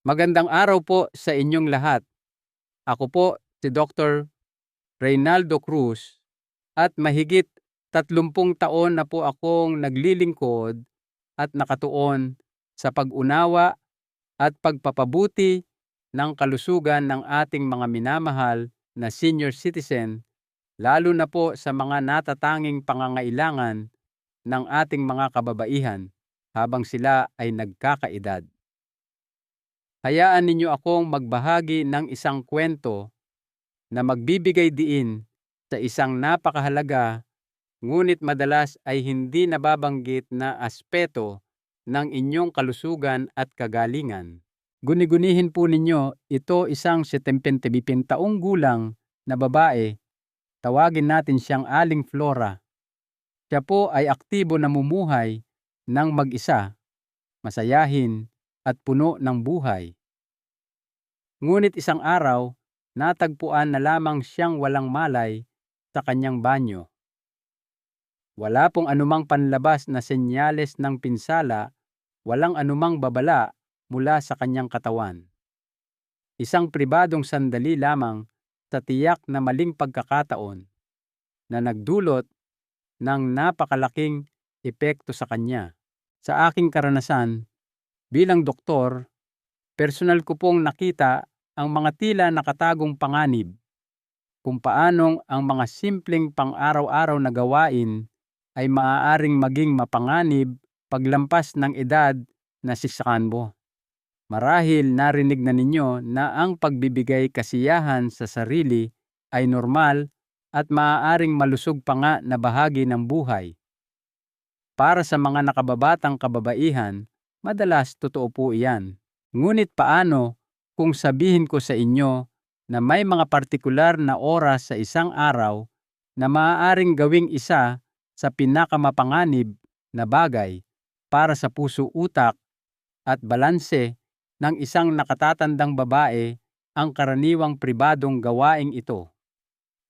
Magandang araw po sa inyong lahat. Ako po si Dr. Reynaldo Cruz at mahigit 30 taon na po akong naglilingkod at nakatuon sa pag-unawa at pagpapabuti ng kalusugan ng ating mga minamahal na senior citizen, lalo na po sa mga natatanging pangangailangan ng ating mga kababaihan habang sila ay nagkakaedad. Hayaan ninyo akong magbahagi ng isang kwento na magbibigay diin sa isang napakahalaga ngunit madalas ay hindi nababanggit na aspeto ng inyong kalusugan at kagalingan. Guni-gunihin po ninyo, ito isang 70 taong gulang na babae, tawagin natin siyang Aling Flora. Siya po ay aktibo na namumuhay ng mag-isa, masayahin at puno ng buhay. Ngunit isang araw, natagpuan na lamang siyang walang malay sa kanyang banyo. Wala pong anumang panlabas na senyales ng pinsala, walang anumang babala mula sa kanyang katawan. Isang pribadong sandali lamang sa tiyak na maling pagkakataon na nagdulot ng napakalaking epekto sa kanya. Sa aking karanasan bilang doktor, personal ko pong nakita ang mga tila nakatagong panganib, kung paanong ang mga simpleng pang-araw-araw na gawain ay maaaring maging mapanganib paglampas ng edad na sisakan mo. Marahil narinig na ninyo na ang pagbibigay kasiyahan sa sarili ay normal at maaaring malusog pa nga na bahagi ng buhay. Para sa mga nakababatang kababaihan, madalas totoo po iyan. Ngunit paano kung sabihin ko sa inyo na may mga partikular na oras sa isang araw na maaaring gawing isa sa pinakamapanganib na bagay para sa puso-utak at balanse ng isang nakatatandang babae ang karaniwang pribadong gawaing ito.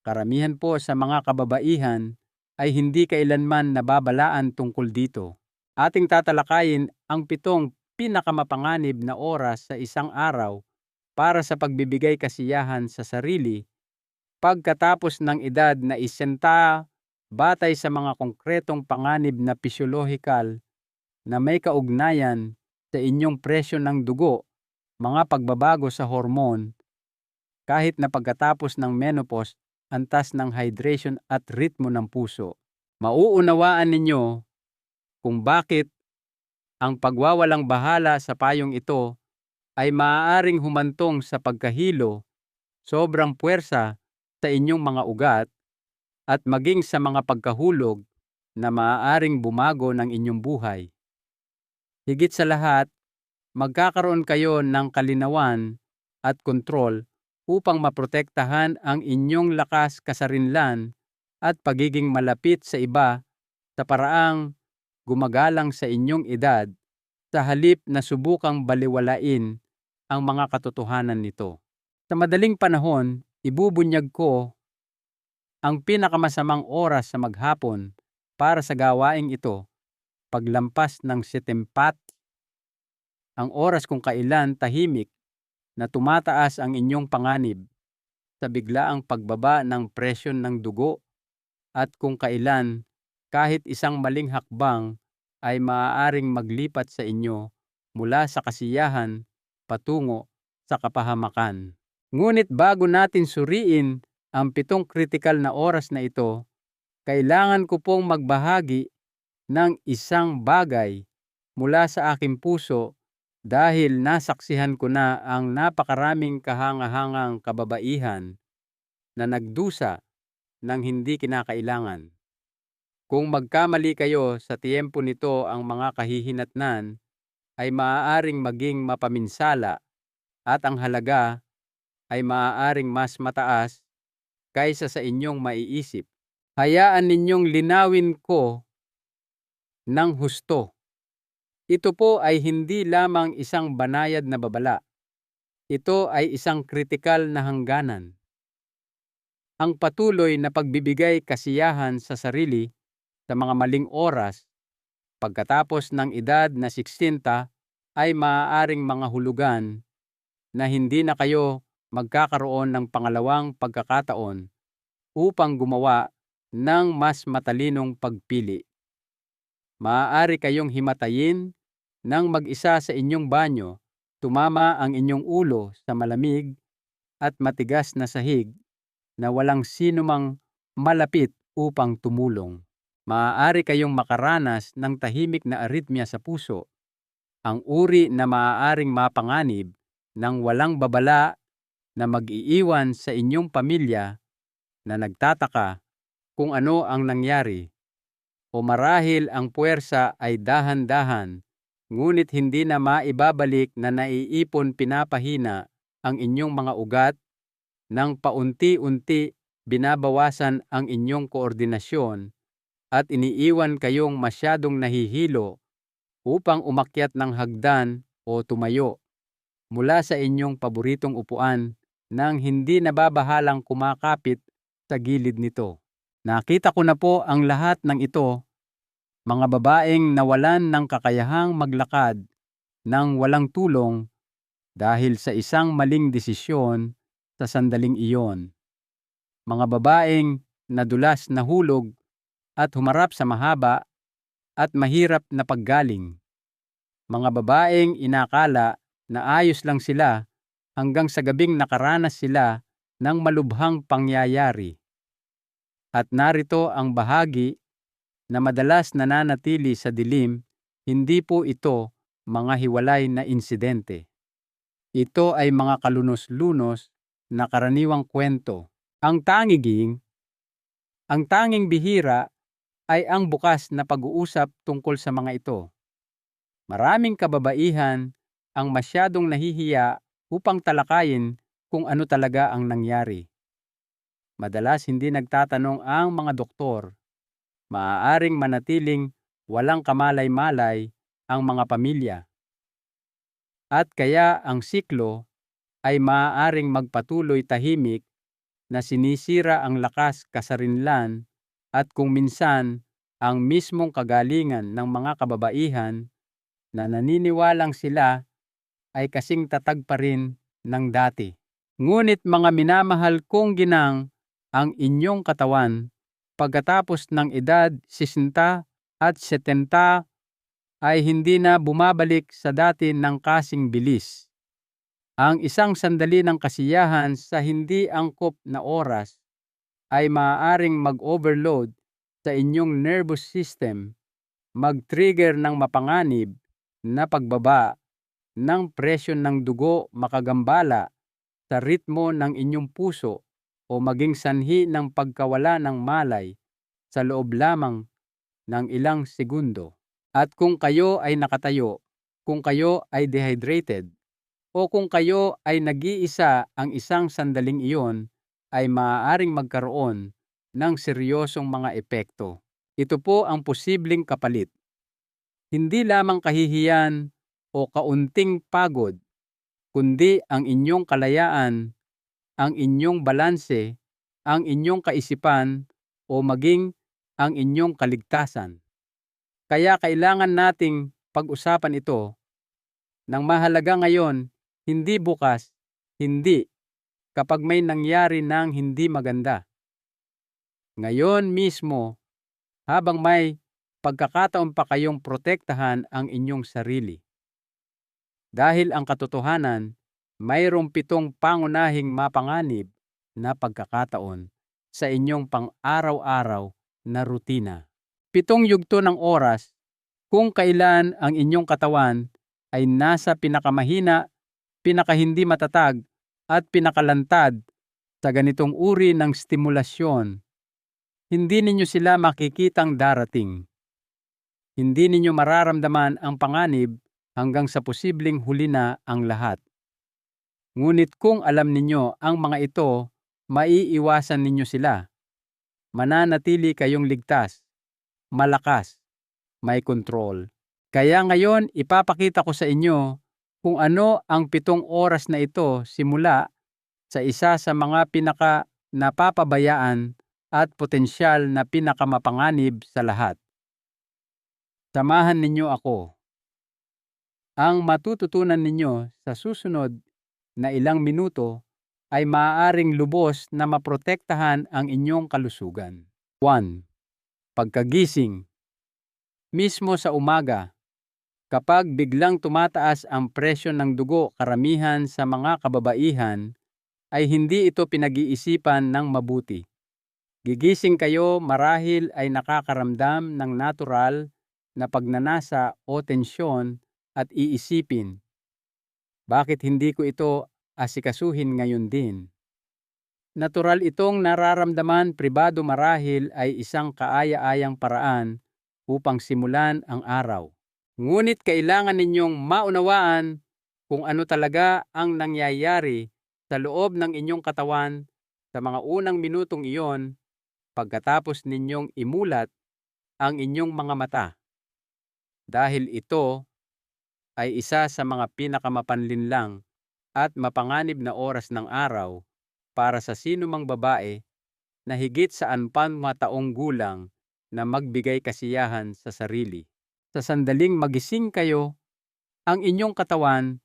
Karamihan po sa mga kababaihan ay hindi kailanman nababalaan tungkol dito. Ating tatalakayin ang 7 pinakamapanganib na oras sa isang araw para sa pagbibigay kasiyahan sa sarili pagkatapos ng edad na 60 batay sa mga konkretong panganib na pisyolohikal na may kaugnayan sa inyong presyo ng dugo, mga pagbabago sa hormone, kahit na pagkatapos ng menopause, antas ng hydration at ritmo ng puso. Mauunawaan ninyo kung bakit ang pagwawalang bahala sa payong ito ay maaaring humantong sa pagkahilo, sobrang puwersa sa inyong mga ugat, at maging sa mga pagkahulog na maaaring bumago ng inyong buhay. Higit sa lahat, magkakaroon kayo ng kalinawan at kontrol upang maprotektahan ang inyong lakas kasarinlan at pagiging malapit sa iba sa paraang gumagalang sa inyong edad sa halip na subukang baliwalain ang mga katotohanan nito. Sa madaling panahon, ibubunyag ko ang pinakamasamang oras sa maghapon para sa gawaing ito, paglampas ng 70, ang oras kung kailan tahimik na tumataas ang inyong panganib sa biglaang pagbaba ng presyon ng dugo at kung kailan kahit isang maling hakbang ay maaaring maglipat sa inyo mula sa kasiyahan patungo sa kapahamakan. Ngunit bago natin suriin ang 7 kritikal na oras na ito, kailangan ko pong magbahagi ng isang bagay mula sa aking puso dahil nasaksihan ko na ang napakaraming kahangahangang kababaihan na nagdusa ng hindi kinakailangan. Kung magkamali kayo sa tiyempo nito, ang mga kahihinatnan ay maaaring maging mapaminsala at ang halaga ay maaaring mas mataas kaysa sa inyong maiisip. Hayaan ninyong linawin ko ng husto. Ito po ay hindi lamang isang banayad na babala. Ito ay isang kritikal na hangganan. Ang patuloy na pagbibigay kasiyahan sa sarili sa mga maling oras pagkatapos ng edad na 60 ay maaaring mga hulugan na hindi na kayo magkakaroon ng pangalawang pagkakataon upang gumawa ng mas matalinong pagpili. Maaari kayong himatayin ng mag-isa sa inyong banyo, tumama ang inyong ulo sa malamig at matigas na sahig na walang sinumang malapit upang tumulong. Maaari kayong makaranas ng tahimik na aritmya sa puso, ang uri na maaaring mapanganib ng walang babala na mag-iiwan sa inyong pamilya na nagtataka kung ano ang nangyari. O marahil ang puwersa ay dahan-dahan, ngunit hindi na maibabalik na naiipon pinapahina ang inyong mga ugat nang paunti-unti binabawasan ang inyong koordinasyon at iniiwan kayong masyadong nahihilo upang umakyat ng hagdan o tumayo mula sa inyong paboritong upuan nang hindi nababahalang kumakapit sa gilid nito. Nakita ko na po ang lahat ng ito, mga babaeng nawalan ng kakayahang maglakad ng walang tulong dahil sa isang maling desisyon sa sandaling iyon. Mga babaeng nadulas na hulog at humarap sa mahaba at mahirap na paggaling. Mga babaeng inakala na ayos lang sila hanggang sa gabing nakaranas sila ng malubhang pangyayari. At narito ang bahagi na madalas nananatili sa dilim, hindi po ito mga hiwalay na insidente. Ito ay mga kalunos-lunos na karaniwang kwento. Ang tanging bihira ay ang bukas na pag-uusap tungkol sa mga ito. Maraming kababaihan ang masyadong nahihiya upang talakayin kung ano talaga ang nangyari. Madalas hindi nagtatanong ang mga doktor. Maaaring manatiling walang kamalay-malay ang mga pamilya. At kaya ang siklo ay maaaring magpatuloy tahimik na sinisira ang lakas kasarinlan at kung minsan ang mismong kagalingan ng mga kababaihan na naniniwalang sila ay kasing tatag pa rin ng dati. Ngunit mga minamahal kong ginang, ang inyong katawan pagkatapos ng edad 60 at 70 ay hindi na bumabalik sa dati ng kasing bilis. Ang isang sandali ng kasiyahan sa hindi angkop na oras ay maaaring mag-overload sa inyong nervous system, mag-trigger ng mapanganib na pagbaba ng presyon ng dugo, makagambala sa ritmo ng inyong puso o maging sanhi ng pagkawala ng malay sa loob lamang ng ilang segundo. At kung kayo ay nakatayo, kung kayo ay dehydrated, o kung kayo ay nag-iisa, ang isang sandaling iyon ay maaaring magkaroon ng seryosong mga epekto. Ito po ang posibleng kapalit. Hindi lamang kahihiyan o kaunting pagod, kundi ang inyong kalayaan, ang inyong balanse, ang inyong kaisipan, o maging ang inyong kaligtasan. Kaya kailangan nating pag-usapan ito ng mahalaga ngayon, hindi bukas, hindi kapag may nangyari ng hindi maganda. Ngayon mismo, habang may pagkakataon pa kayong protektahan ang inyong sarili. Dahil ang katotohanan, mayroong 7 pangunahing mapanganib na pagkakataon sa inyong pang-araw-araw na rutina. 7 yugto ng oras kung kailan ang inyong katawan ay nasa pinakamahina, pinakahindi matatag at pinakalantad sa ganitong uri ng stimulasyon. Hindi ninyo sila makikitang darating. Hindi ninyo mararamdaman ang panganib hanggang sa posibleng huli na ang lahat. Ngunit kung alam ninyo ang mga ito, maiiwasan ninyo sila. Mananatili kayong ligtas, malakas, may kontrol. Kaya ngayon ipapakita ko sa inyo kung ano ang 7 oras na ito simula sa isa sa mga napapabayaan at potensyal na pinakamapanganib sa lahat. Samahan ninyo ako. Ang matututunan ninyo sa susunod na ilang minuto ay maaaring lubos na maprotektahan ang inyong kalusugan. 1. Pagkagising. Mismo sa umaga, kapag biglang tumataas ang presyo ng dugo karamihan sa mga kababaihan, ay hindi ito pinag-iisipan ng mabuti. Gigising kayo marahil ay nakakaramdam ng natural na pagnanasa o tensyon at iisipin, bakit hindi ko ito asikasuhin ngayon din? Natural itong nararamdaman, pribado marahil ay isang kaaya-ayang paraan upang simulan ang araw. Ngunit kailangan ninyong maunawaan kung ano talaga ang nangyayari sa loob ng inyong katawan sa mga unang minutong iyon pagkatapos ninyong imulat ang inyong mga mata. Dahil ito ay isa sa mga pinakamapanlinlang at mapanganib na oras ng araw para sa sinumang babae na higit sa 40 taong gulang na magbigay kasiyahan sa sarili. Sa sandaling magising kayo, ang inyong katawan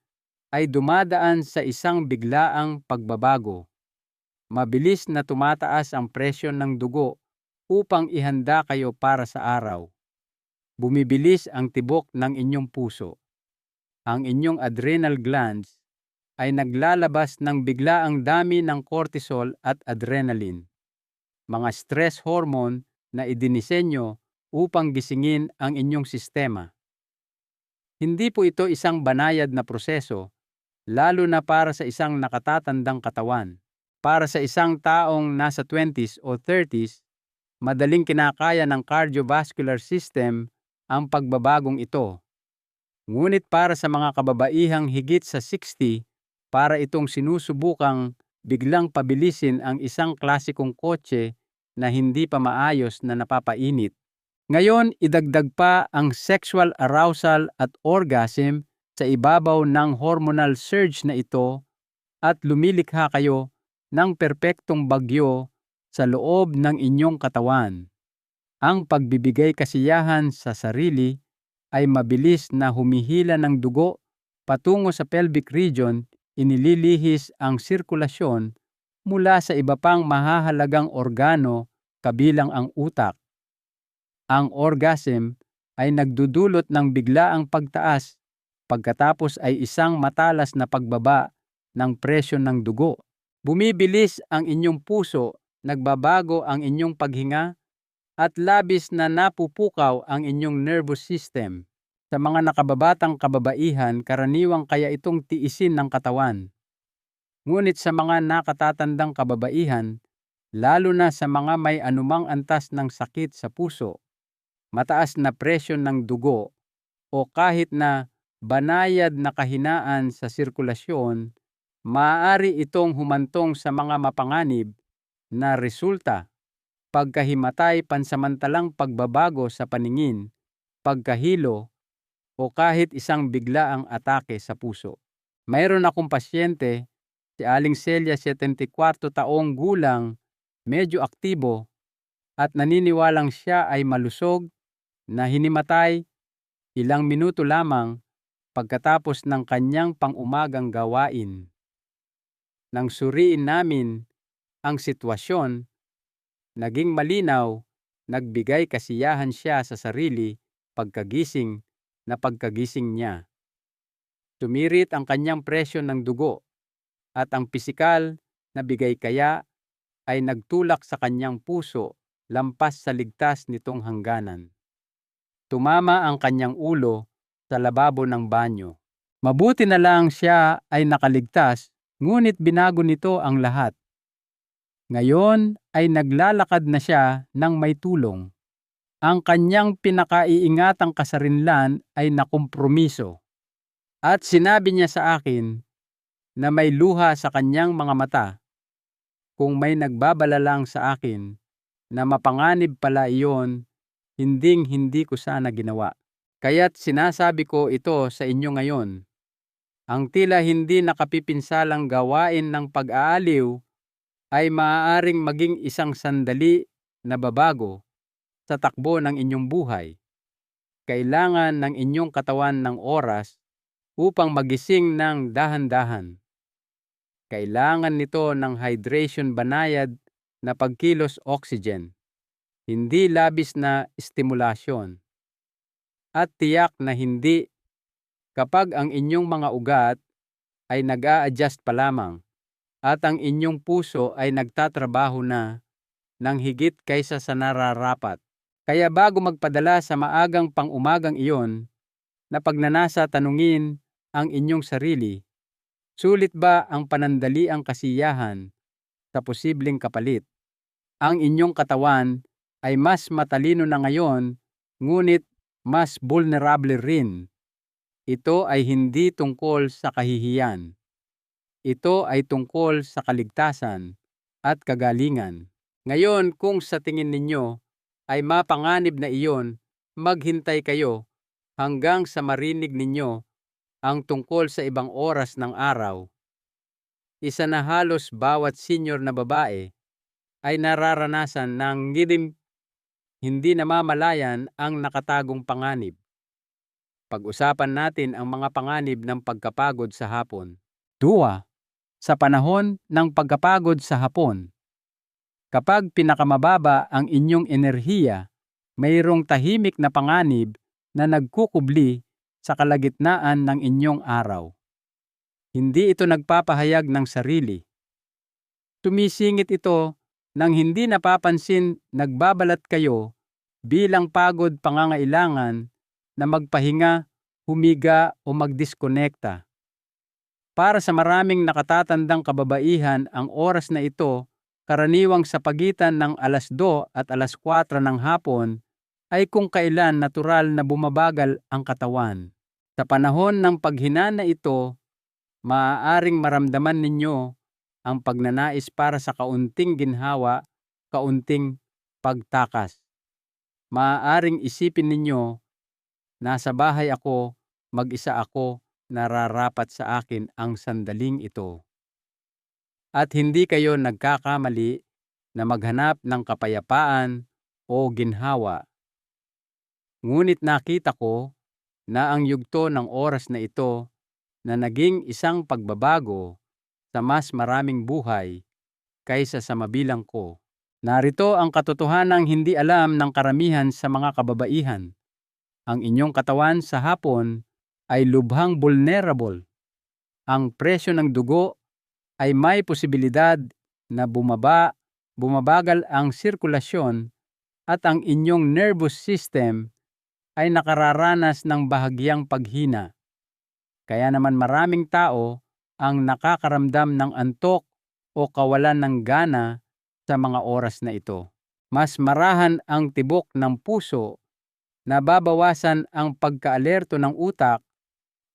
ay dumadaan sa isang biglaang pagbabago. Mabilis na tumataas ang presyon ng dugo upang ihanda kayo para sa araw. Bumibilis ang tibok ng inyong puso. Ang inyong adrenal glands ay naglalabas ng biglaang dami ng cortisol at adrenaline, mga stress hormone na idinisenyo upang gisingin ang inyong sistema. Hindi po ito isang banayad na proseso, lalo na para sa isang nakatatandang katawan. Para sa isang taong nasa 20s o 30s, madaling kinakaya ng cardiovascular system ang pagbabagong ito. Ngunit para sa mga kababaihang higit sa 60, para itong sinusubukang biglang pabilisin ang isang klasikong kotse na hindi pa maayos na napapainit. Ngayon, idagdag pa ang sexual arousal at orgasm sa ibabaw ng hormonal surge na ito at lumilikha kayo ng perpektong bagyo sa loob ng inyong katawan. Ang pagbibigay kasiyahan sa sarili ay mabilis na humihila ng dugo patungo sa pelvic region, inililihis ang sirkulasyon mula sa iba pang mahahalagang organo kabilang ang utak. Ang orgasm ay nagdudulot ng biglaang pagtaas pagkatapos ay isang matalas na pagbaba ng presyon ng dugo. Bumibilis ang inyong puso, nagbabago ang inyong paghinga, at labis na napupukaw ang inyong nervous system. Sa mga nakababatang kababaihan, karaniwang kaya itong tiisin ng katawan. Ngunit sa mga nakatatandang kababaihan, lalo na sa mga may anumang antas ng sakit sa puso, mataas na presyon ng dugo, o kahit na banayad na kahinaan sa sirkulasyon, maaari itong humantong sa mga mapanganib na resulta: pagkahimatay, pansamantalang pagbabago sa paningin, pagkahilo, o kahit isang biglaang atake sa puso. Mayroon akong pasyente, si Aling Celia, 74 taong gulang, medyo aktibo, at naniniwalang siya ay malusog na hinimatay ilang minuto lamang pagkatapos ng kanyang pang-umagang gawain. Nang suriin namin ang sitwasyon, naging malinaw, nagbigay kasiyahan siya sa sarili pagkagising niya. Tumirit ang kanyang presyon ng dugo at ang pisikal na bigay kaya ay nagtulak sa kanyang puso lampas sa ligtas nitong hangganan. Tumama ang kanyang ulo sa lababo ng banyo. Mabuti na lang siya ay nakaligtas, ngunit binago nito ang lahat. Ngayon ay naglalakad na siya ng may tulong. Ang kanyang pinakaiingatang kasarinlan ay nakompromiso. At sinabi niya sa akin na may luha sa kanyang mga mata. Kung may nagbabala lang sa akin na mapanganib pala iyon, hindi ko sana ginawa. Kaya't sinasabi ko ito sa inyo ngayon. Ang tila hindi nakapipinsalang gawain ng pag-aaliw ay maaaring maging isang sandali na babago sa takbo ng inyong buhay. Kailangan ng inyong katawan ng oras upang magising ng dahan-dahan. Kailangan nito ng hydration banayad na pagkilos oxygen, hindi labis na stimulasyon. At tiyak na hindi kapag ang inyong mga ugat ay nag-a-adjust pa lamang at ang inyong puso ay nagtatrabaho na ng higit kaysa sa nararapat. Kaya bago magpadala sa maagang pang-umagang iyon na pagnanasa, tanungin ang inyong sarili, sulit ba ang panandaliang kasiyahan sa posibleng kapalit? Ang inyong katawan ay mas matalino na ngayon, ngunit mas vulnerable rin. Ito ay hindi tungkol sa kahihiyan. Ito ay tungkol sa kaligtasan at kagalingan. Ngayon, kung sa tingin ninyo ay mapanganib na iyon, maghintay kayo hanggang sa marinig ninyo ang tungkol sa ibang oras ng araw. Isa na halos bawat senior na babae ay nararanasan ng hindi namamalayan ang nakatagong panganib. Pag-usapan natin ang mga panganib ng pagkapagod sa hapon. 2. Sa panahon ng pagkapagod sa hapon. Kapag pinakamababa ang inyong enerhiya, mayroong tahimik na panganib na nagkukubli sa kalagitnaan ng inyong araw. Hindi ito nagpapahayag ng sarili. Tumisingit ito nang hindi napapansin, nagbabalat kayo bilang pagod, pangangailangan na magpahinga, humiga o magdiskonekta. Para sa maraming nakatatandang kababaihan, ang oras na ito, karaniwang sa pagitan ng alas 2 at alas 4 ng hapon, ay kung kailan natural na bumabagal ang katawan. Sa panahon ng paghinana ito, maaaring maramdaman ninyo ang pagnanais para sa kaunting ginhawa, kaunting pagtakas. Maaaring isipin ninyo, nasa bahay ako, mag-isa ako, nararapat sa akin ang sandaling ito. At hindi kayo nagkakamali na maghanap ng kapayapaan o ginhawa. Ngunit nakita ko na ang yugto ng oras na ito na naging isang pagbabago sa mas maraming buhay kaysa sa mabilang ko. Narito ang katotohanang hindi alam ng karamihan sa mga kababaihan. Ang inyong katawan sa hapon ay lubhang vulnerable. Ang presyo ng dugo ay may posibilidad na bumabagal ang sirkulasyon at ang inyong nervous system ay nakararanas ng bahagyang paghina. Kaya naman maraming tao ang nakakaramdam ng antok o kawalan ng gana sa mga oras na ito. Mas marahan ang tibok ng puso, nababawasan ang pagkaalerto ng utak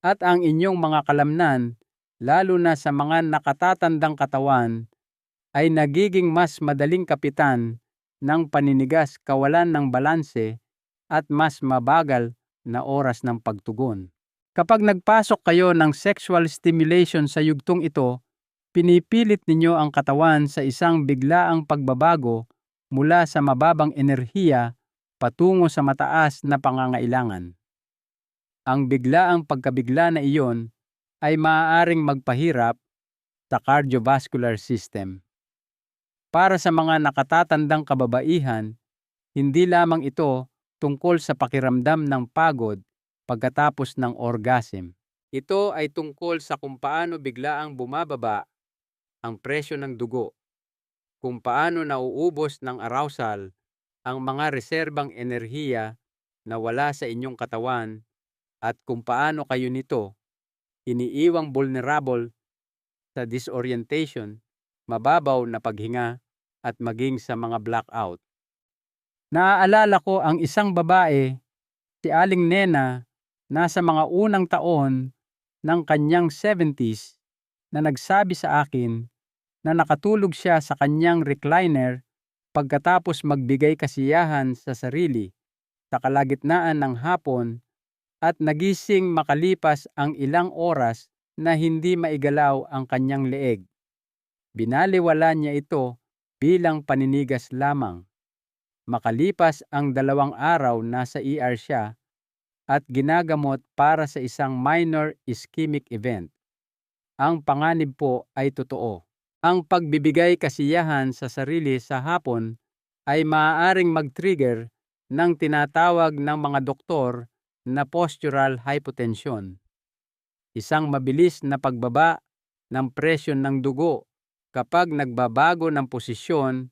at ang inyong mga kalamnan, lalo na sa mga nakatatandang katawan, ay nagiging mas madaling kapitan ng paninigas, kawalan ng balanse at mas mabagal na oras ng pagtugon. Kapag nagpasok kayo ng sexual stimulation sa yugtong ito, pinipilit ninyo ang katawan sa isang biglaang pagbabago mula sa mababang enerhiya patungo sa mataas na pangangailangan. Ang biglaang pagkabigla na iyon ay maaaring magpahirap sa cardiovascular system. Para sa mga nakatatandang kababaihan, hindi lamang ito tungkol sa pakiramdam ng pagod pagkatapos ng orgasm. Ito ay tungkol sa kung paano biglaang bumababa ang presyo ng dugo, kung paano nauubos ng arousal ang mga reserbang enerhiya na wala sa inyong katawan, at kung paano kayo nito iniiwang vulnerable sa disorientation, mababaw na paghinga at maging sa mga blackout. Naaalala ko ang isang babae, si Aling Nena, nasa mga unang taon ng kanyang 70s, na nagsabi sa akin na nakatulog siya sa kanyang recliner pagkatapos magbigay kasiyahan sa sarili sa kalagitnaan ng hapon at nagising makalipas ang ilang oras na hindi maigalaw ang kanyang leeg. Binaliwala niya ito bilang paninigas lamang. Makalipas ang 2 araw, nasa ER siya at ginagamot para sa isang minor ischemic event. ang panganib po ay totoo. Ang pagbibigay kasiyahan sa sarili sa hapon ay maaaring mag-trigger ng tinatawag ng mga doktor na postural hypotension, isang mabilis na pagbaba ng presyon ng dugo kapag nagbabago ng posisyon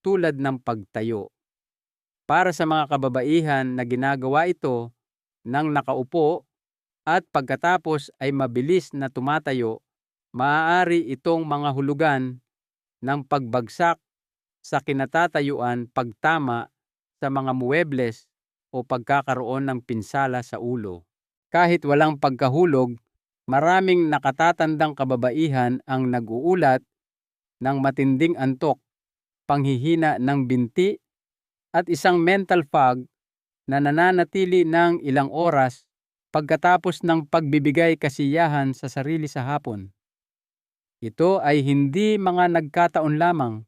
tulad ng pagtayo. Para sa mga kababaihan na ginagawa ito ng nakaupo at pagkatapos ay mabilis na tumatayo, maaari itong mga hulugan ng pagbagsak sa kinatatayuan pagtama sa mga muwebles o pagkakaroon ng pinsala sa ulo. Kahit walang pagkahulog, maraming nakatatandang kababaihan ang nag-uulat ng matinding antok, panghihina ng binti, at isang mental fog na nananatili ng ilang oras pagkatapos ng pagbibigay kasiyahan sa sarili sa hapon. Ito ay hindi mga nagkataon lamang.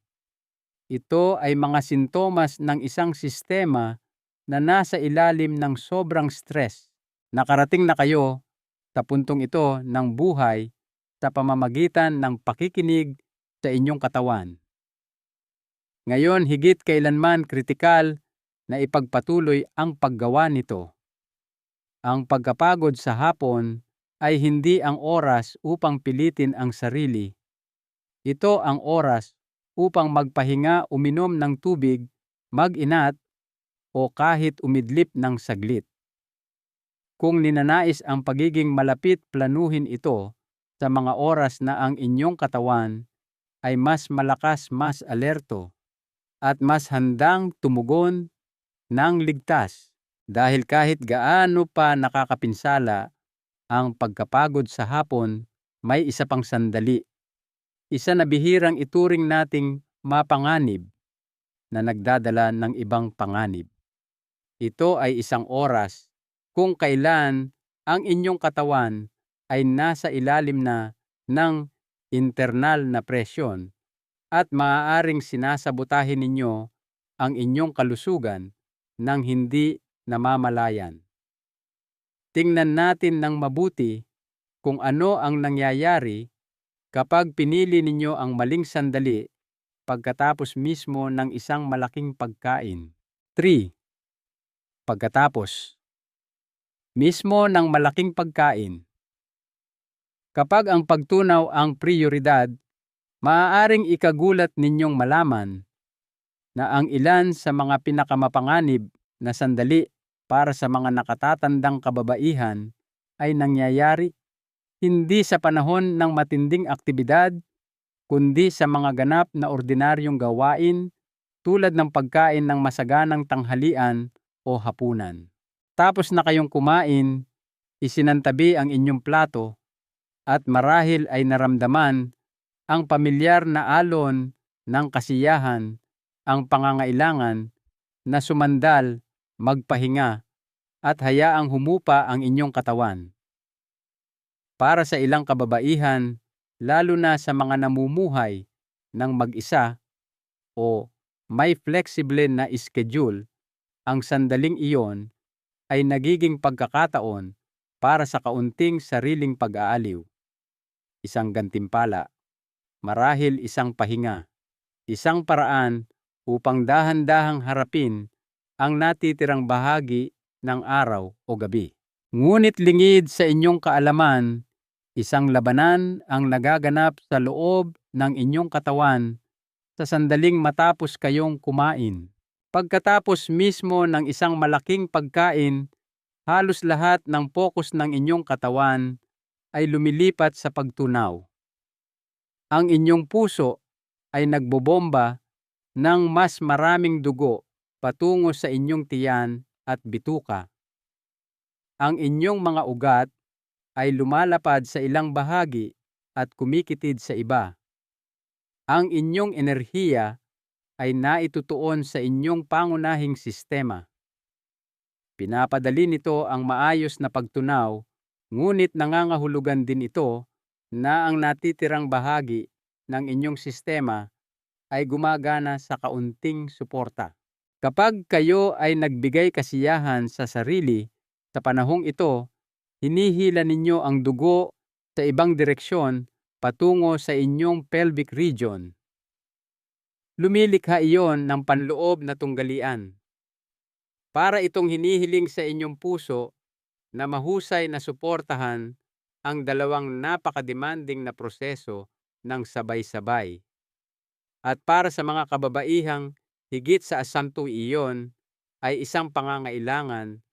Ito ay mga sintomas ng isang sistema na nasa ilalim ng sobrang stress. Nakarating na kayo sa puntong ito ng buhay sa pamamagitan ng pakikinig sa inyong katawan. Ngayon, higit kailanman kritikal na ipagpatuloy ang paggawa nito. Ang pagkapagod sa hapon ay hindi ang oras upang pilitin ang sarili. Ito ang oras upang magpahinga, uminom ng tubig, mag-inat, o kahit umidlip ng saglit. Kung ninanais ang pagiging malapit, planuhin ito sa mga oras na ang inyong katawan ay mas malakas, mas alerto, at mas handang tumugon ng ligtas. Dahil kahit gaano pa nakakapinsala ang pagkapagod sa hapon, may isa pang sandali. Isa na bihirang ituring nating mapanganib na nagdadala ng ibang panganib. Ito ay isang oras kung kailan ang inyong katawan ay nasa ilalim na ng internal na presyon at maaaring sinasabotahin ninyo ang inyong kalusugan ng hindi namamalayan. Tingnan natin ng mabuti kung ano ang nangyayari kapag pinili ninyo ang maling sandali pagkatapos mismo ng isang malaking pagkain. 3. Pagkatapos mismo ng malaking pagkain. Kapag ang pagtunaw ang prioridad, maaaring ikagulat ninyong malaman na ang ilan sa mga pinakamapanganib na sandali para sa mga nakatatandang kababaihan ay nangyayari hindi sa panahon ng matinding aktibidad, kundi sa mga ganap na ordinaryong gawain tulad ng pagkain ng masaganang tanghalian o hapunan. Tapos na kayong kumain, isinantabi ang inyong plato at marahil ay naramdaman ang pamilyar na alon ng kasiyahan, ang pangangailangan na sumandal, magpahinga, at hayaang humupa ang inyong katawan. Para sa ilang kababaihan, lalo na sa mga namumuhay ng mag-isa o may flexible na schedule, ang sandaling iyon ay nagiging pagkakataon para sa kaunting sariling pag-aaliw. Isang gantimpala, marahil isang pahinga, isang paraan upang dahan-dahang harapin ang natitirang bahagi ng araw o gabi. Ngunit lingid sa inyong kaalaman, isang labanan ang nagaganap sa loob ng inyong katawan sa sandaling matapos kayong kumain. Pagkatapos mismo ng isang malaking pagkain, halos lahat ng focus ng inyong katawan ay lumilipat sa pagtunaw. Ang inyong puso ay nagbobomba ng mas maraming dugo patungo sa inyong tiyan at bituka. Ang inyong mga ugat ay lumalapad sa ilang bahagi at kumikitid sa iba. Ang inyong enerhiya ay naitutuon sa inyong pangunahing sistema. Pinapadali nito ang maayos na pagtunaw, ngunit nangangahulugan din ito na ang natitirang bahagi ng inyong sistema ay gumagana sa kaunting suporta. Kapag kayo ay nagbigay kasiyahan sa sarili sa panahong ito, hinihila ninyo ang dugo sa ibang direksyon patungo sa inyong pelvic region. Lumilikha iyon ng panloob na tunggalian. Para itong hinihiling sa inyong puso na mahusay na suportahan ang dalawang napakademanding na proseso ng sabay-sabay. At para sa mga kababaihang higit sa asampu iyon ay isang pangangailangan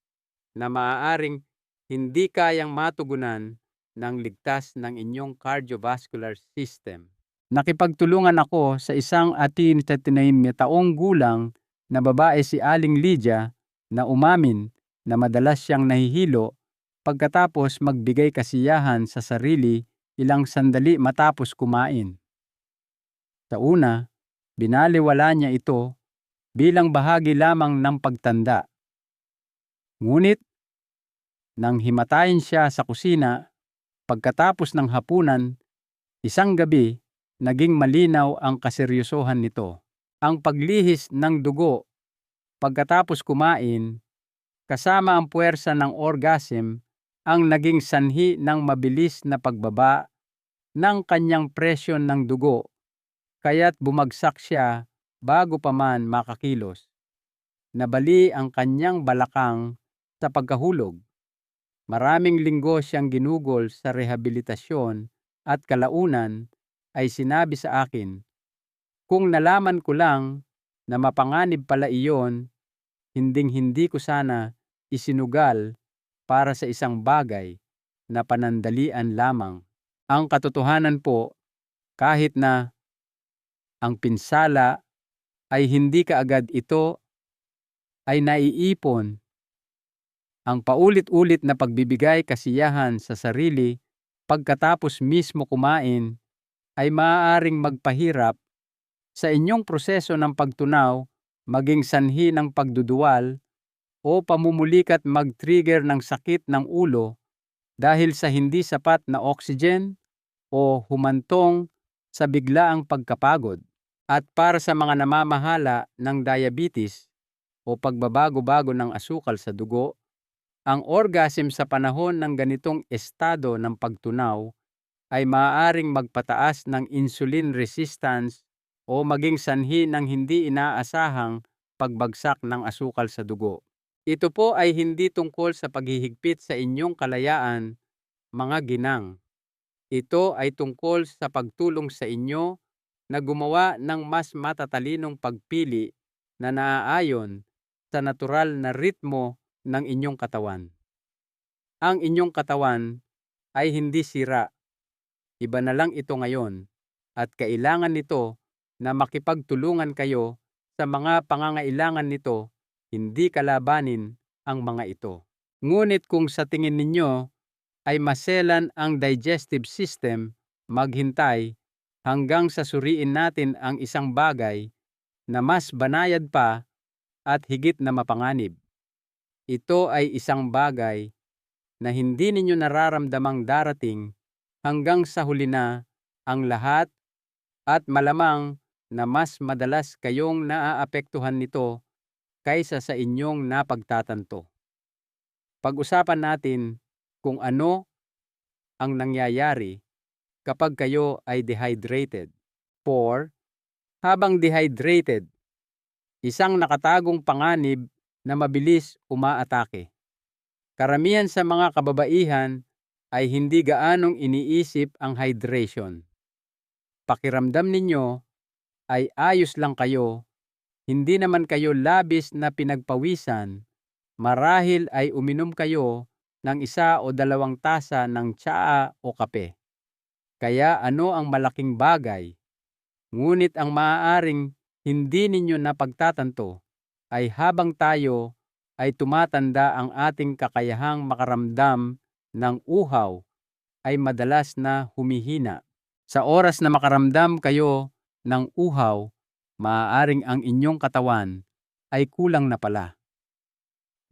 na maaaring hindi kayang matugunan ng ligtas ng inyong cardiovascular system. Nakipagtulungan ako sa isang 39 taong gulang na babae si Aling Lydia na umamin na madalas siyang nahihilo pagkatapos magbigay kasiyahan sa sarili ilang sandali matapos kumain. Sa una, binaliwala niya ito bilang bahagi lamang ng pagtanda. Ngunit, nang himatayin siya sa kusina pagkatapos ng hapunan, isang gabi, naging malinaw ang kaseryosohan nito. Ang paglihis ng dugo pagkatapos kumain, kasama ang puwersa ng orgasm, ang naging sanhi ng mabilis na pagbaba ng kanyang presyon ng dugo, kaya't bumagsak siya bago pa man makakilos. Nabali ang kanyang balakang sa pagkahulog. Maraming linggo siyang ginugol sa rehabilitasyon at kalaunan ay sinabi sa akin, kung nalaman ko lang na mapanganib pala iyon, hinding-hindi ko sana isinugal para sa isang bagay na panandalian lamang. Ang katotohanan po, kahit na ang pinsala ay hindi kaagad ito ay naiipon, ang paulit-ulit na pagbibigay kasiyahan sa sarili pagkatapos mismo kumain ay maaaring magpahirap sa inyong proseso ng pagtunaw, maging sanhi ng pagduduwal o pamumulikat mag-trigger ng sakit ng ulo dahil sa hindi sapat na oxygen o humantong sa biglaang pagkapagod. At para sa mga namamahala ng diabetes o pagbabago-bago ng asukal sa dugo, ang orgasm sa panahon ng ganitong estado ng pagtunaw ay maaaring magpataas ng insulin resistance o maging sanhi ng hindi inaasahang pagbagsak ng asukal sa dugo. Ito po ay hindi tungkol sa paghihigpit sa inyong kalayaan, mga ginang. Ito ay tungkol sa pagtulong sa inyo na gumawa ng mas matatalinong pagpili na naaayon sa natural na ritmo ng inyong katawan. Ang inyong katawan ay hindi sira. Iba na lang ito ngayon at kailangan nito na makipagtulungan kayo sa mga pangangailangan nito, hindi kalabanin ang mga ito. Ngunit kung sa tingin ninyo ay maselan ang digestive system, maghintay hanggang sa suriin natin ang isang bagay na mas banayad pa at higit na mapanganib. Ito ay isang bagay na hindi ninyo nararamdamang darating hanggang sa huli na ang lahat at malamang na mas madalas kayong naaapektuhan nito kaysa sa inyong napagtatanto. Pag-usapan natin kung ano ang nangyayari kapag kayo ay dehydrated. 4. Habang dehydrated, isang nakatagong panganib na mabilis umaatake. Karamihan sa mga kababaihan ay hindi gaanong iniisip ang hydration. Pakiramdam ninyo ay ayos lang kayo, hindi naman kayo labis na pinagpawisan, marahil ay uminom kayo ng 1 o 2 tasa ng tsaa o kape. Kaya ano ang malaking bagay? Ngunit ang maaaring hindi ninyo napagtatanto ay habang tayo ay tumatanda, ang ating kakayahang makaramdam ng uhaw ay madalas na humihina. Sa oras na makaramdam kayo ng uhaw, maaaring ang inyong katawan ay kulang na pala.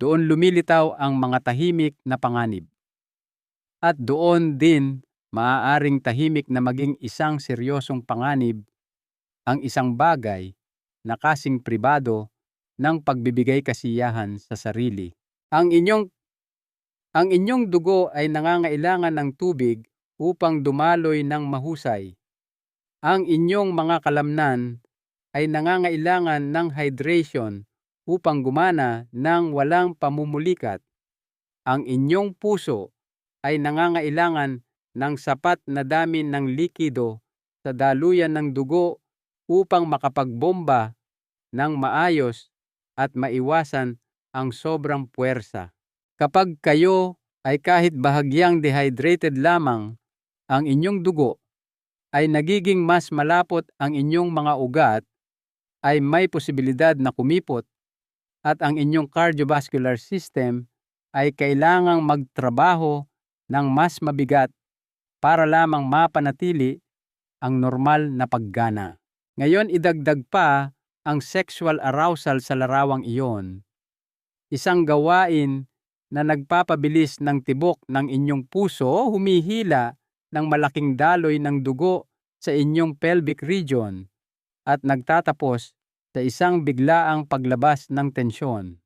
Doon lumilitaw ang mga tahimik na panganib. At doon din maaaring tahimik na maging isang seryosong panganib ang isang bagay na kasing pribado ng pagbibigay kasiyahan sa sarili. Ang inyong dugo ay nangangailangan ng tubig upang dumaloy ng mahusay. Ang inyong mga kalamnan ay nangangailangan ng hydration upang gumana ng walang pamumulikat. Ang inyong puso ay nangangailangan ng sapat na dami ng likido sa daluyan ng dugo upang makapagbomba ng maayos at maiwasan ang sobrang puwersa. Kapag kayo ay kahit bahagyang dehydrated lamang, ang inyong dugo ay nagiging mas malapot, ang inyong mga ugat ay may posibilidad na kumipot, at ang inyong cardiovascular system ay kailangang magtrabaho ng mas mabigat para lamang mapanatili ang normal na paggana. Ngayon, idagdag pa ang sexual arousal sa larawang iyon, isang gawain na nagpapabilis ng tibok ng inyong puso, humihila ng malaking daloy ng dugo sa inyong pelvic region at nagtatapos sa isang biglaang paglabas ng tensyon.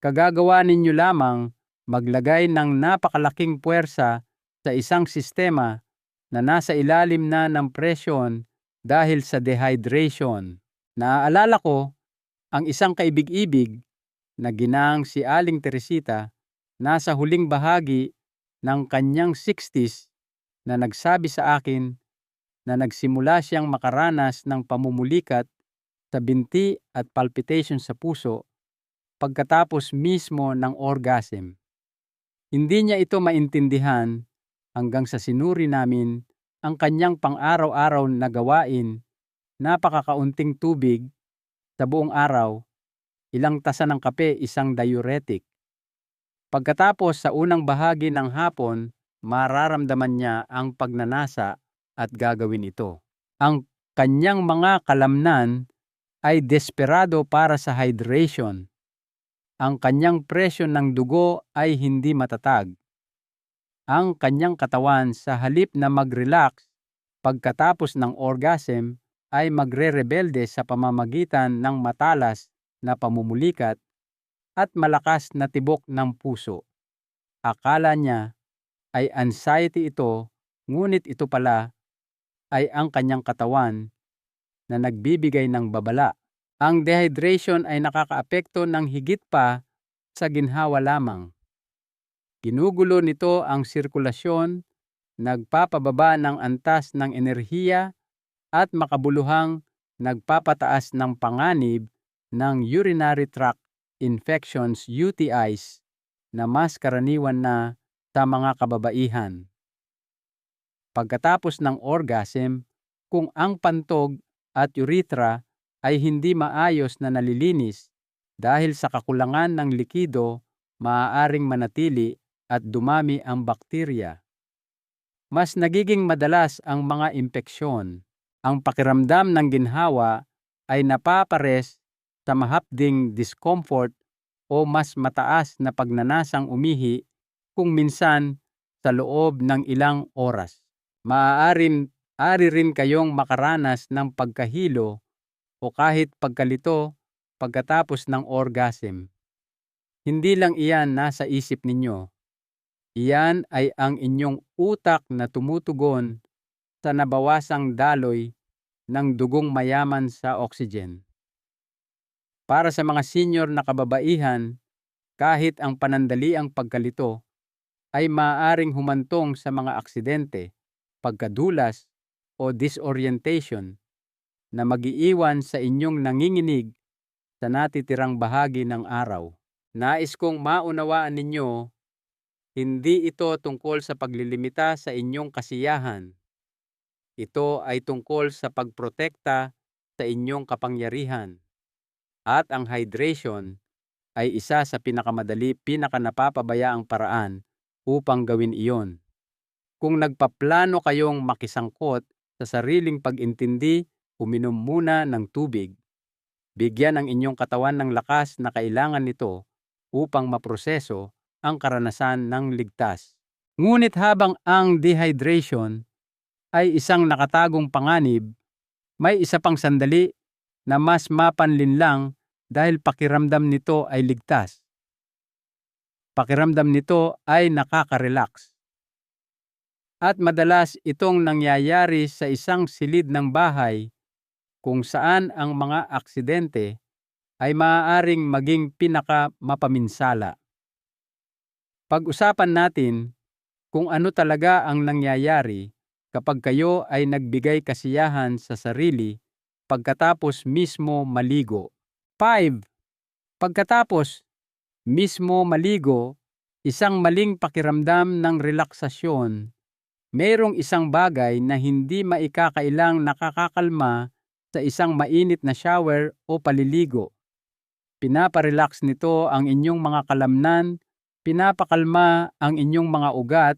Kagagawa ninyo lamang maglagay ng napakalaking puwersa sa isang sistema na nasa ilalim na ng presyon dahil sa dehydration. Naaalala ko ang isang kaibig-ibig na ginang si Aling Teresita, nasa huling bahagi ng kanyang 60s, na nagsabi sa akin na nagsimula siyang makaranas ng pamumulikat sa binti at palpitation sa puso pagkatapos mismo ng orgasm. Hindi niya ito maintindihan hanggang sa sinuri namin ang kanyang pang-araw-araw na gawain, napakakaunting tubig sa buong araw, ilang tasa ng kape, isang diuretic. Pagkatapos sa unang bahagi ng hapon, mararamdaman niya ang pagnanasa at gagawin ito. Ang kanyang mga kalamnan ay desperado para sa hydration. Ang kanyang presyon ng dugo ay hindi matatag. Ang kanyang katawan, sa halip na mag-relax pagkatapos ng orgasm, ay magre-rebelde sa pamamagitan ng matalas na pamumulikat at malakas na tibok ng puso. Akala niya ay anxiety ito, ngunit ito pala ay ang kanyang katawan na nagbibigay ng babala. Ang dehydration ay nakakaapekto ng higit pa sa ginhawa lamang. Ginugulo nito ang sirkulasyon, nagpapababa ng antas ng enerhiya, at makabuluhang nagpapataas ng panganib ng urinary tract infections, UTIs, na mas karaniwan na sa mga kababaihan. Pagkatapos ng orgasm, kung ang pantog at urethra ay hindi maayos na nalilinis dahil sa kakulangan ng likido, maaaring manatili at dumami ang bakterya. Mas nagiging madalas ang mga impeksyon. Ang pakiramdam ng ginhawa ay napapares sa mahapding discomfort o mas mataas na pagnanasang umihi, kung minsan sa loob ng ilang oras. Maaari rin kayong makaranas ng pagkahilo o kahit pagkalito pagkatapos ng orgasm. Hindi lang iyan nasa isip ninyo. Iyan ay ang inyong utak na tumutugon sa nabawasang daloy ng dugong mayaman sa oxygen. Para sa mga senior na kababaihan, kahit ang panandaliang pagkalito ay maaaring humantong sa mga aksidente, pagkadulas o disorientation na mag-iiwan sa inyong nanginginig sa natitirang bahagi ng araw. Nais kong maunawaan ninyo, hindi ito tungkol sa paglilimita sa inyong kasiyahan. Ito ay tungkol sa pagprotekta sa inyong kapangyarihan. At ang hydration ay isa sa pinakanapapabayaang paraan upang gawin iyon. Kung nagpaplano kayong makisangkot sa sariling pag-intindi, uminom muna ng tubig. Bigyan ang inyong katawan ng lakas na kailangan nito upang maproseso ang karanasan ng ligtas. Ngunit habang ang dehydration ay isang nakatagong panganib, may isa pang sandali na mas mapanlinlang dahil pakiramdam nito ay ligtas. Pakiramdam nito ay nakaka-relax. At madalas itong nangyayari sa isang silid ng bahay kung saan ang mga aksidente ay maaaring maging pinakamapaminsala. Pag-usapan natin kung ano talaga ang nangyayari kapag kayo ay nagbigay kasiyahan sa sarili pagkatapos mismo maligo. 5. Pagkatapos mismo maligo, isang maling pakiramdam ng relaksasyon. Mayroong isang bagay na hindi maikakailang nakakakalma sa isang mainit na shower o paliligo. Pinaparelax nito ang inyong mga kalamnan, pinapakalma ang inyong mga ugat,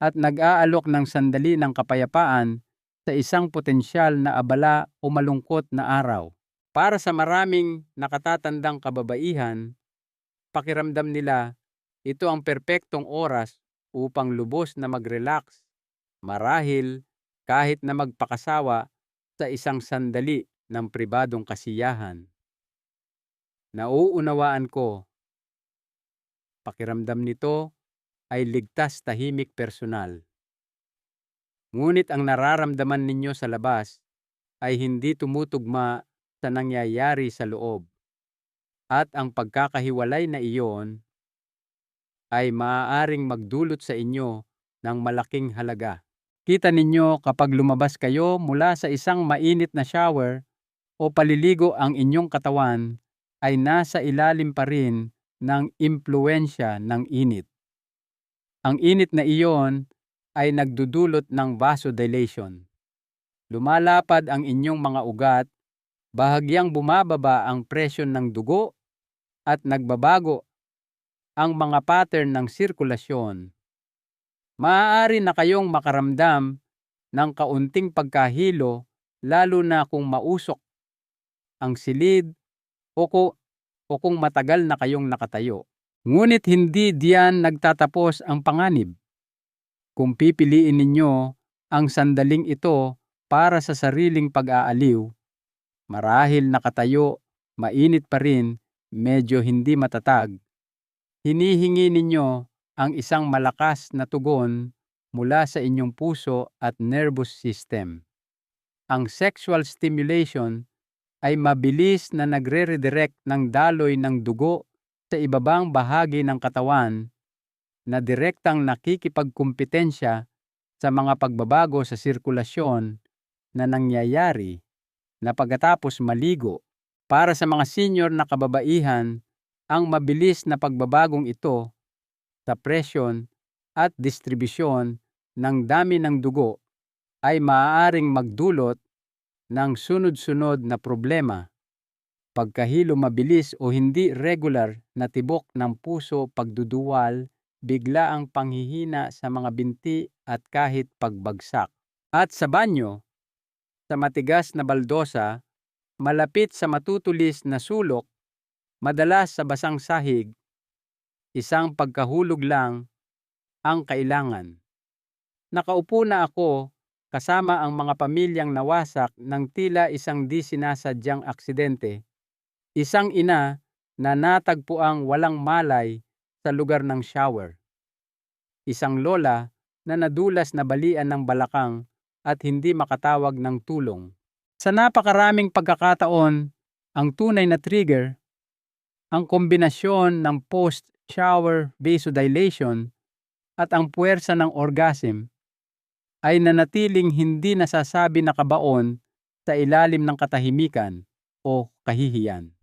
at nag-aalok ng sandali ng kapayapaan sa isang potensyal na abala o malungkot na araw. Para sa maraming nakatatandang kababaihan, pakiramdam nila ito ang perpektong oras upang lubos na mag-relax, marahil kahit na magpakasawa sa isang sandali ng pribadong kasiyahan. Nauunawaan ko, pakiramdam nito ay ligtas tahimik personal. Ngunit ang nararamdaman ninyo sa labas ay hindi tumutugma sa nangyayari sa loob. At ang pagkakahiwalay na iyon ay maaaring magdulot sa inyo ng malaking halaga. Kita ninyo kapag lumabas kayo mula sa isang mainit na shower o paliligo, ang inyong katawan ay nasa ilalim pa rin ng impluwensya ng init. Ang init na iyon ay nagdudulot ng vasodilation. Lumalapad ang inyong mga ugat, bahagyang bumababa ang presyon ng dugo, at nagbabago ang mga pattern ng sirkulasyon. Maaari na kayong makaramdam ng kaunting pagkahilo, lalo na kung mausok ang silid o kung matagal na kayong nakatayo. Ngunit hindi diyan nagtatapos ang panganib. Kung pipiliin ninyo ang sandaling ito para sa sariling pag-aaliw, marahil nakatayo, mainit pa rin, medyo hindi matatag, hinihingi ninyo ang isang malakas na tugon mula sa inyong puso at nervous system. Ang sexual stimulation ay mabilis na nagre-redirect ng daloy ng dugo sa ibabang bahagi ng katawan na direktang nakikipagkumpetensya sa mga pagbabago sa sirkulasyon na nangyayari na pagkatapos maligo. Para sa mga senior na kababaihan, ang mabilis na pagbabagong ito sa presyon at distribusyon ng dami ng dugo ay maaaring magdulot ng sunod-sunod na problema. Pagkahilo mabilis o hindi regular na tibok ng puso, pagduduwal, bigla ang panghihina sa mga binti at kahit pagbagsak. At sa banyo, sa matigas na baldosa, malapit sa matutulis na sulok, madalas sa basang sahig, isang pagkahulog lang ang kailangan. Nakaupo na ako kasama ang mga pamilyang nawasak ng tila isang di sinasadyang aksidente. Isang ina na natagpuang walang malay sa lugar ng shower. Isang lola na nadulas na balian ng balakang at hindi makatawag ng tulong. Sa napakaraming pagkakataon, ang tunay na trigger, ang kombinasyon ng post-shower vasodilation at ang puwersa ng orgasm, ay nanatiling hindi nasasabi na kabaon sa ilalim ng katahimikan o kahihiyan.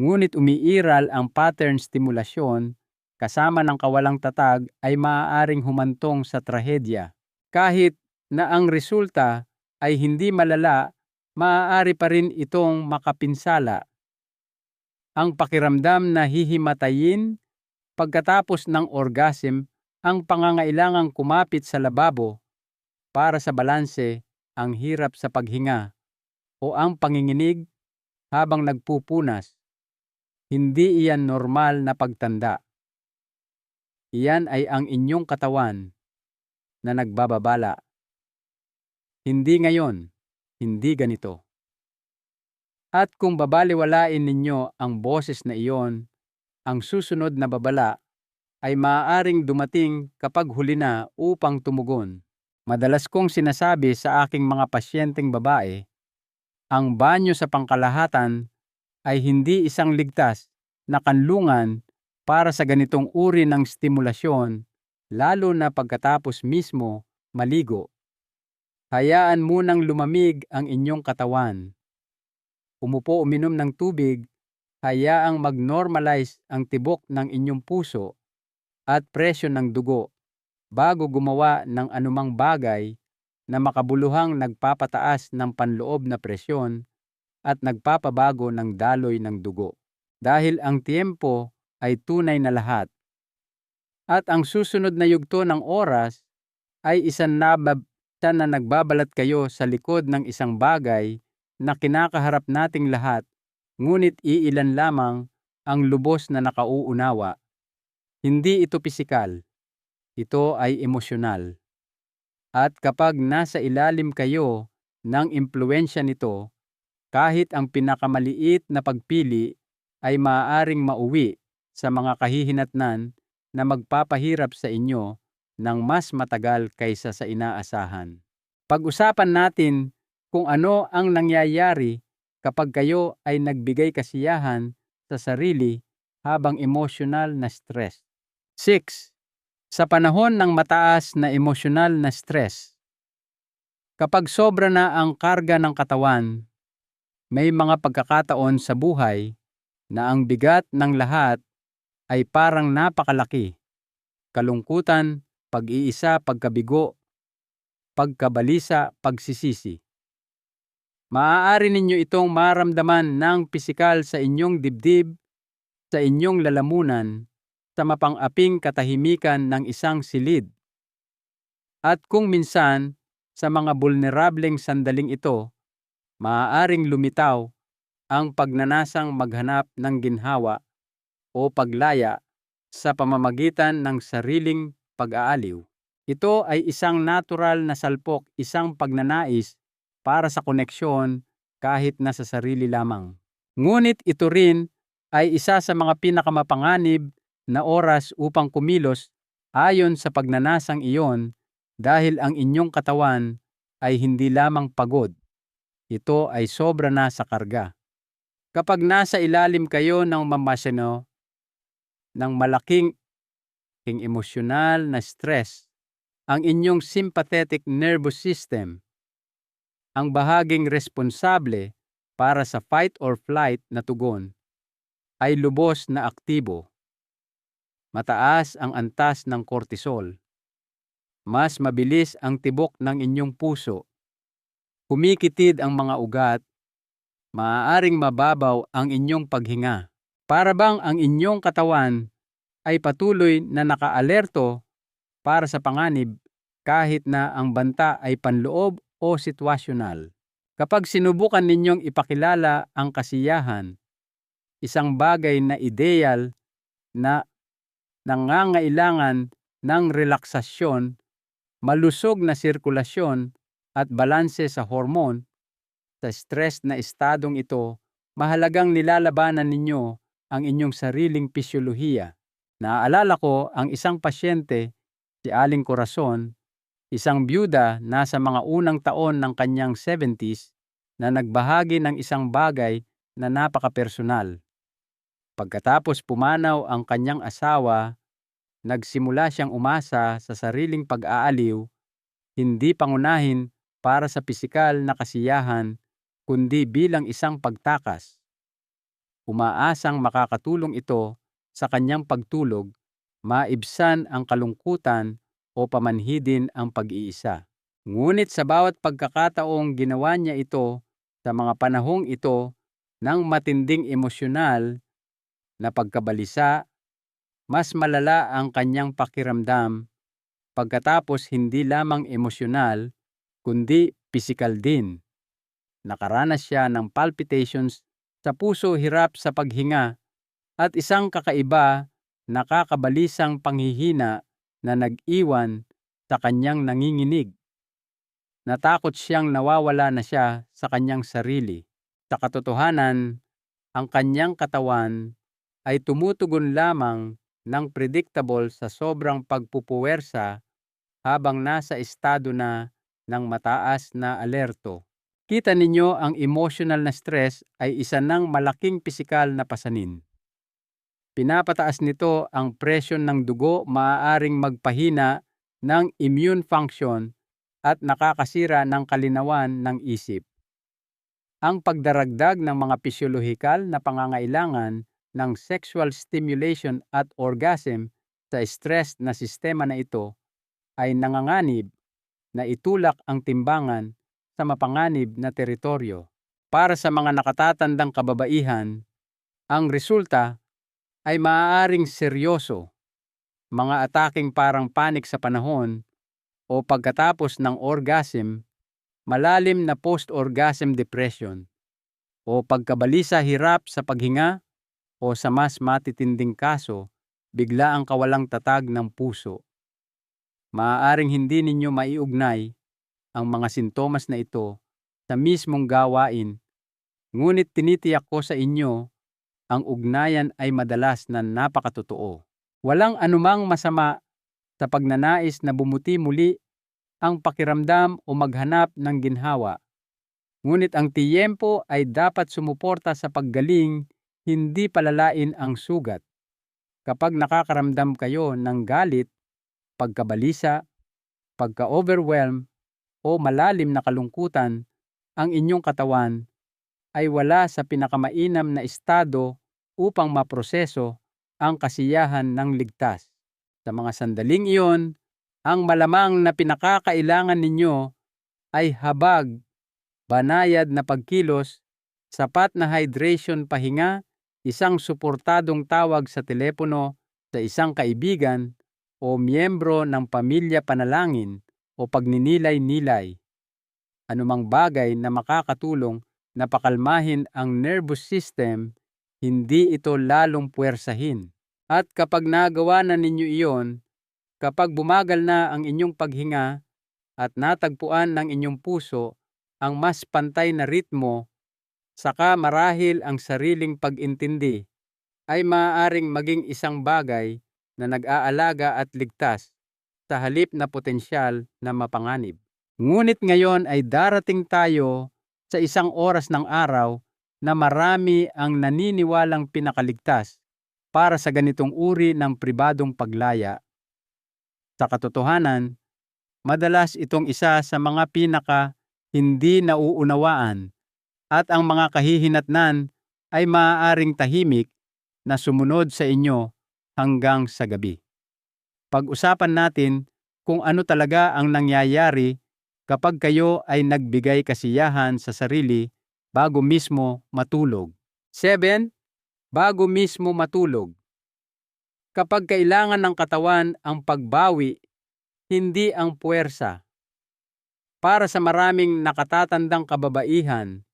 Ngunit umiiral ang pattern stimulasyon kasama ng kawalang tatag ay maaaring humantong sa trahedya. Kahit na ang resulta ay hindi malala, maaari pa rin itong makapinsala. Ang pakiramdam na hihimatayin pagkatapos ng orgasm, ang pangangailangang kumapit sa lababo para sa balanse, ang hirap sa paghinga, o ang panginginig habang nagpupunas, hindi iyan normal na pagtanda. Iyan ay ang inyong katawan na nagbababala. Hindi ngayon, hindi ganito. At kung babaliwalain ninyo ang boses na iyon, ang susunod na babala ay maaaring dumating kapag huli na upang tumugon. Madalas kong sinasabi sa aking mga pasyenteng babae, ang banyo sa pangkalahatan ay hindi isang ligtas na kanlungan para sa ganitong uri ng stimulasyon, lalo na pagkatapos mismo maligo. Hayaan munang lumamig ang inyong katawan. Umupo, uminom ng tubig, hayaang mag-normalize ang tibok ng inyong puso at presyon ng dugo bago gumawa ng anumang bagay na makabuluhang nagpapataas ng panloob na presyon at nagpapabago ng daloy ng dugo. Dahil ang tiempo ay tunay na lahat. At ang susunod na yugto ng oras ay isa na nagbabalat kayo sa likod ng isang bagay na kinakaharap nating lahat, ngunit iilan lamang ang lubos na nakauunawa. Hindi ito pisikal, ito ay emosyonal. At kapag nasa ilalim kayo ng impluwensya nito, kahit ang pinakamaliit na pagpili ay maaaring mauwi sa mga kahihinatnan na magpapahirap sa inyo ng mas matagal kaysa sa inaasahan. Pag-usapan natin kung ano ang nangyayari kapag kayo ay nagbigay kasiyahan sa sarili habang emosyonal na stress. 6. Sa panahon ng mataas na emosyonal na stress, kapag sobra na ang karga ng katawan, may mga pagkakataon sa buhay na ang bigat ng lahat ay parang napakalaki. Kalungkutan, pag-iisa, pagkabigo, pagkabalisa, pagsisisi. Maaari ninyo itong maramdaman ng pisikal sa inyong dibdib, sa inyong lalamunan, sa mapang-aping katahimikan ng isang silid. At kung minsan, sa mga vulnerableng sandaling ito, maaaring lumitaw ang pagnanasang maghanap ng ginhawa o paglaya sa pamamagitan ng sariling pag-aaliw. Ito ay isang natural na salpok, isang pagnanais para sa koneksyon kahit na sa sarili lamang. Ngunit ito rin ay isa sa mga pinakamapanganib na oras upang kumilos ayon sa pagnanasang iyon dahil ang inyong katawan ay hindi lamang pagod. Ito ay sobra na sa karga. Kapag nasa ilalim kayo ng ng malaking emosyonal na stress, ang inyong sympathetic nervous system, ang bahaging responsable para sa fight or flight na tugon, ay lubos na aktibo. Mataas ang antas ng cortisol. Mas mabilis ang tibok ng inyong puso. Kumikitid ang mga ugat. Maaaring mababaw ang inyong paghinga. Para bang ang inyong katawan ay patuloy na nakaalerto para sa panganib kahit na ang banta ay panloob o sitwasyonal. Kapag sinubukan ninyong ipakilala ang kasiyahan, isang bagay na ideal na nangangailangan ng relaksasyon, malusog na sirkulasyon at balanse sa hormon, sa stress na estadong ito, mahalagang nilalabanan ninyo ang inyong sariling pisyolohiya. Naaalala ko ang isang pasyente, si Aling Corazon, isang byuda nasa mga unang taon ng kanyang 70s na nagbahagi ng isang bagay na napaka-personal. Pagkatapos pumanaw ang kanyang asawa, nagsimula siyang umasa sa sariling pag-aaliw, hindi pangunahin para sa pisikal na kasiyahan, kundi bilang isang pagtakas. Umaasang makakatulong ito sa kanyang pagtulog, maibsan ang kalungkutan o pamanhidin ang pag-iisa. Ngunit sa bawat pagkakataong ginawa niya ito sa mga panahong ito ng matinding emosyonal na pagkabalisa, mas malala ang kanyang pakiramdam pagkatapos hindi lamang emosyonal kundi pisikal din. Nakaranas siya ng palpitations sa puso, hirap sa paghinga, at isang kakaiba, nakakabalisang panghihina na nag-iwan sa kanyang nanginginig. Natakot siyang nawawala na siya sa kanyang sarili. Sa katotohanan, ang kanyang katawan ay tumutugon lamang ng predictable sa sobrang pagpupuwersa habang nasa estado na ng mataas na alerto. Kita ninyo ang emotional na stress ay isa ng malaking pisikal na pasanin. Pinapataas nito ang presyon ng dugo, maaaring magpahina ng immune function at nakakasira ng kalinawan ng isip. Ang pagdaragdag ng mga pisyolohikal na pangangailangan ng sexual stimulation at orgasm sa stress na sistema na ito ay nanganganib na itulak ang timbangan sa mapanganib na teritoryo. Para sa mga nakatatandang kababaihan, ang resulta ay maaaring seryoso, mga ataking parang panik sa panahon o pagkatapos ng orgasm, malalim na post-orgasm depression, o pagkabalisa hirap sa paghinga o sa mas matitinding kaso, bigla ang kawalang tatag ng puso. Maaaring hindi ninyo maiugnay ang mga sintomas na ito sa mismong gawain, ngunit tinitiyak ko sa inyo ang ugnayan ay madalas na napakatotoo. Walang anumang masama sa pagnanais na bumuti muli ang pakiramdam o maghanap ng ginhawa. Ngunit ang tiyempo ay dapat sumuporta sa paggaling, hindi palalain ang sugat. Kapag nakakaramdam kayo ng galit, pagkabalisa, pagka-overwhelm, o malalim na kalungkutan, ang inyong katawan ay wala sa pinakamainam na estado upang maproseso ang kasiyahan ng ligtas. Sa mga sandaling iyon, ang malamang na pinakakailangan ninyo ay habag, banayad na pagkilos, sapat na hydration, pahinga, isang suportadong tawag sa telepono sa isang kaibigan o miyembro ng pamilya, panalangin o pagninilay-nilay. Anumang bagay na makakatulong na pakalmahin ang nervous system, hindi ito lalong puwersahin. At kapag nagawa na ninyo iyon, kapag bumagal na ang inyong paghinga at natagpuan ng inyong puso ang mas pantay na ritmo, saka marahil ang sariling pag-intindi ay maaaring maging isang bagay na nag-aalaga at ligtas sa halip na potensyal na mapanganib. Ngunit ngayon ay darating tayo sa isang oras ng araw na marami ang naniniwalang pinakaligtas para sa ganitong uri ng pribadong paglaya. Sa katotohanan, madalas itong isa sa mga hindi nauunawaan at ang mga kahihinatnan ay maaaring tahimik na sumunod sa inyo hanggang sa gabi. Pag-usapan natin kung ano talaga ang nangyayari kapag kayo ay nagbigay kasiyahan sa sarili bago mismo matulog. 7. Bago mismo matulog. Kapag kailangan ng katawan ang pagbawi, hindi ang puwersa. Para sa maraming nakatatandang kababaihan,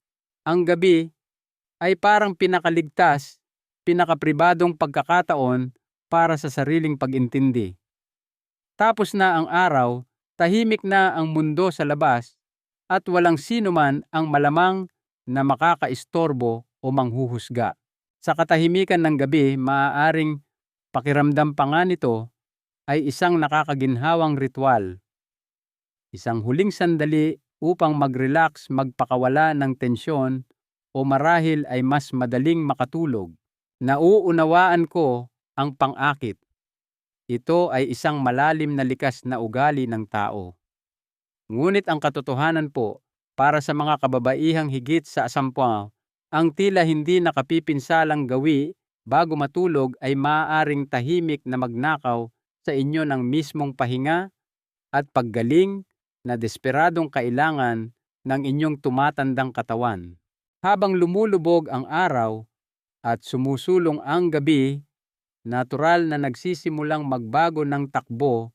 ang gabi ay parang pinakaligtas, pinakapribadong pagkakataon para sa sariling pag-intindi. Tapos na ang araw, tahimik na ang mundo sa labas at walang sino man ang malamang na makakaistorbo o manghuhusga. Sa katahimikan ng gabi, maaaring pakiramdam pa nga nito ay isang nakakaginhawang ritual. Isang huling sandali upang mag-relax, magpakawala ng tensyon o marahil ay mas madaling makatulog. Nauunawaan ko ang pang-akit. Ito ay isang malalim na likas na ugali ng tao. Ngunit ang katotohanan po, para sa mga kababaihang higit sa 10, ang tila hindi nakapipinsalang gawi bago matulog ay maaaring tahimik na magnakaw sa inyo ng mismong pahinga at paggaling na desperadong kailangan ng inyong tumatandang katawan. Habang lumulubog ang araw at sumusulong ang gabi, natural na nagsisimulang magbago ng takbo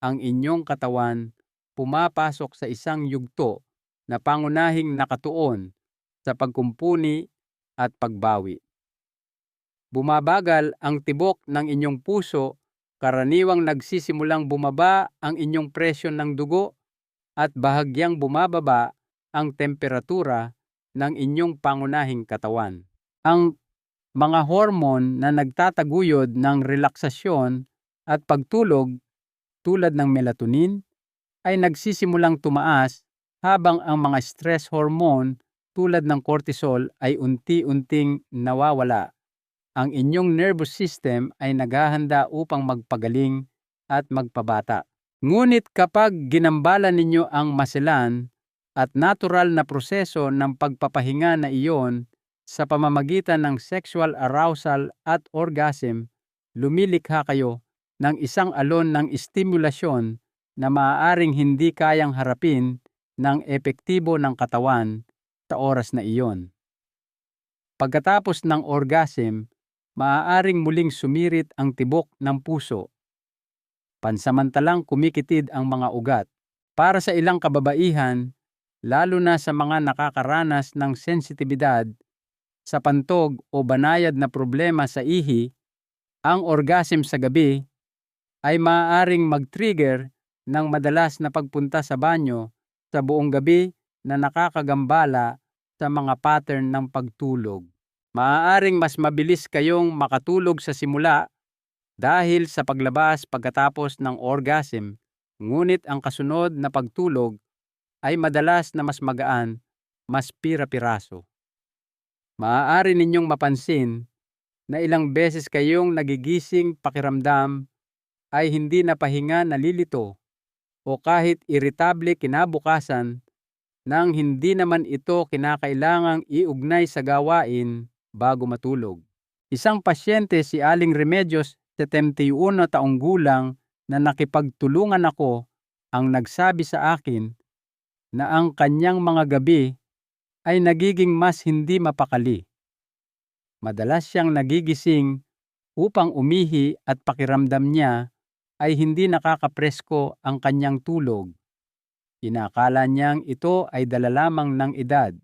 ang inyong katawan, pumapasok sa isang yugto na pangunahing nakatuon sa pagkumpuni at pagbawi. Bumabagal ang tibok ng inyong puso, karaniwang nagsisimulang bumaba ang inyong presyon ng dugo at bahagyang bumababa ang temperatura ng inyong pangunahing katawan. Ang Mga hormone na nagtataguyod ng relaksasyon at pagtulog tulad ng melatonin ay nagsisimulang tumaas habang ang mga stress hormone tulad ng cortisol ay unti-unting nawawala. Ang inyong nervous system ay naghahanda upang magpagaling at magpabata. Ngunit kapag ginambala ninyo ang maselan at natural na proseso ng pagpapahinga na iyon sa pamamagitan ng sexual arousal at orgasm, lumilikha kayo ng isang alon ng estimulasyon na maaaring hindi kayang harapin ng epektibo ng katawan sa oras na iyon. Pagkatapos ng orgasm, maaaring muling sumirit ang tibok ng puso. Pansamantalang kumikitid ang mga ugat. Para sa ilang kababaihan, lalo na sa mga nakakaranas ng sensitibidad sa pantog o banayad na problema sa ihi, ang orgasm sa gabi ay maaaring mag-trigger ng madalas na pagpunta sa banyo sa buong gabi na nakakagambala sa mga pattern ng pagtulog. Maaaring mas mabilis kayong makatulog sa simula dahil sa paglabas pagkatapos ng orgasm, ngunit ang kasunod na pagtulog ay madalas na mas magaan, mas pira-piraso. Maaari ninyong mapansin na ilang beses kayong nagigising pakiramdam ay hindi na pahinga nalilito o kahit iritable kinabukasan nang hindi naman ito kinakailangang iugnay sa gawain bago matulog. Isang pasyente si Aling Remedios, 71 taong gulang na nakipagtulungan ako ang nagsabi sa akin na ang kanyang mga gabi ay nagiging mas hindi mapakali. Madalas siyang nagigising upang umihi at pakiramdam niya ay hindi nakakapresko ang kanyang tulog. Inakala niyang ito ay dala lamang ng edad.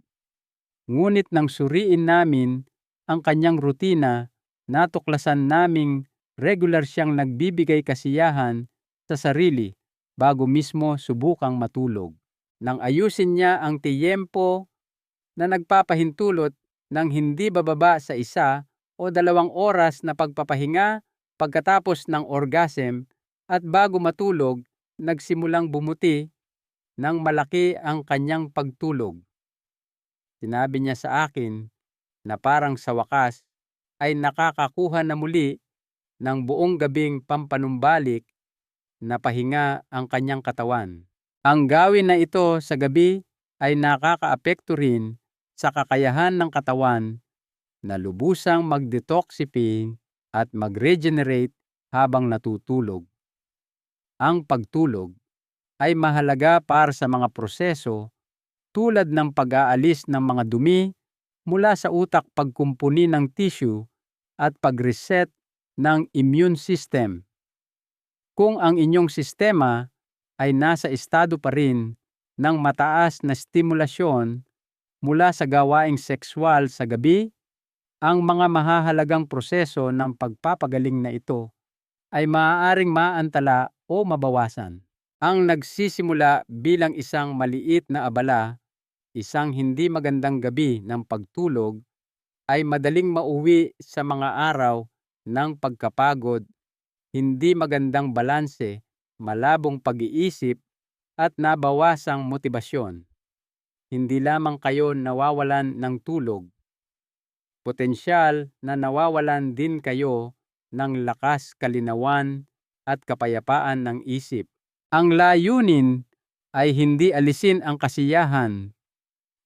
Ngunit nang suriin namin ang kanyang rutina, natuklasan naming regular siyang nagbibigay kasiyahan sa sarili bago mismo subukang matulog. Nang ayusin niya ang tiyempo na nagpapahintulot ng hindi bababa sa 1 o 2 oras na pagpapahinga pagkatapos ng orgasm at bago matulog, nagsimulang bumuti ng malaki ang kanyang pagtulog. Sinabi niya sa akin na parang sa wakas ay nakakakuha na muli ng buong gabing pampanumbalik na pahinga ang kanyang katawan. Ang gawin na ito sa gabi ay nakakaapekto rin sa kakayahan ng katawan na lubusang mag-detoxify at mag-regenerate habang natutulog. Ang pagtulog ay mahalaga para sa mga proseso tulad ng pag-aalis ng mga dumi mula sa utak, pagkumpuni ng tissue at pag-reset ng immune system. Kung ang inyong sistema ay nasa estado pa rin ng mataas na stimulasyon mula sa gawaing sexual sa gabi, ang mga mahahalagang proseso ng pagpapagaling na ito ay maaaring maantala o mabawasan. Ang nagsisimula bilang isang maliit na abala, isang hindi magandang gabi ng pagtulog, ay madaling mauwi sa mga araw ng pagkapagod, hindi magandang balanse, malabong pag-iisip at nabawasang motibasyon. Hindi lamang kayo nawawalan ng tulog, potensyal na nawawalan din kayo ng lakas, kalinawan at kapayapaan ng isip. Ang layunin ay hindi alisin ang kasiyahan.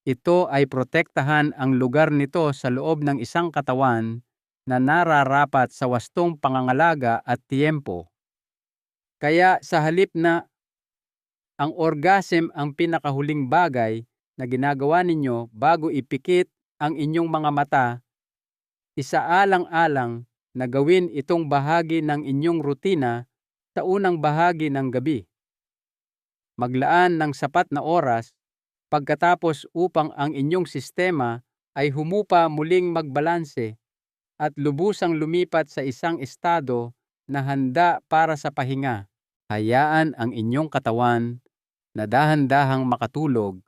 Ito ay protektahan ang lugar nito sa loob ng isang katawan na nararapat sa wastong pangangalaga at tiyempo. Kaya sa halip na ang orgasm ang pinakahuling bagay na ginagawa ninyo bago ipikit ang inyong mga mata, isaalang-alang na gawin itong bahagi ng inyong rutina sa unang bahagi ng gabi. Maglaan ng sapat na oras pagkatapos upang ang inyong sistema ay humupa muling magbalanse at lubusang lumipat sa isang estado na handa para sa pahinga. Hayaan ang inyong katawan na dahan-dahang makatulog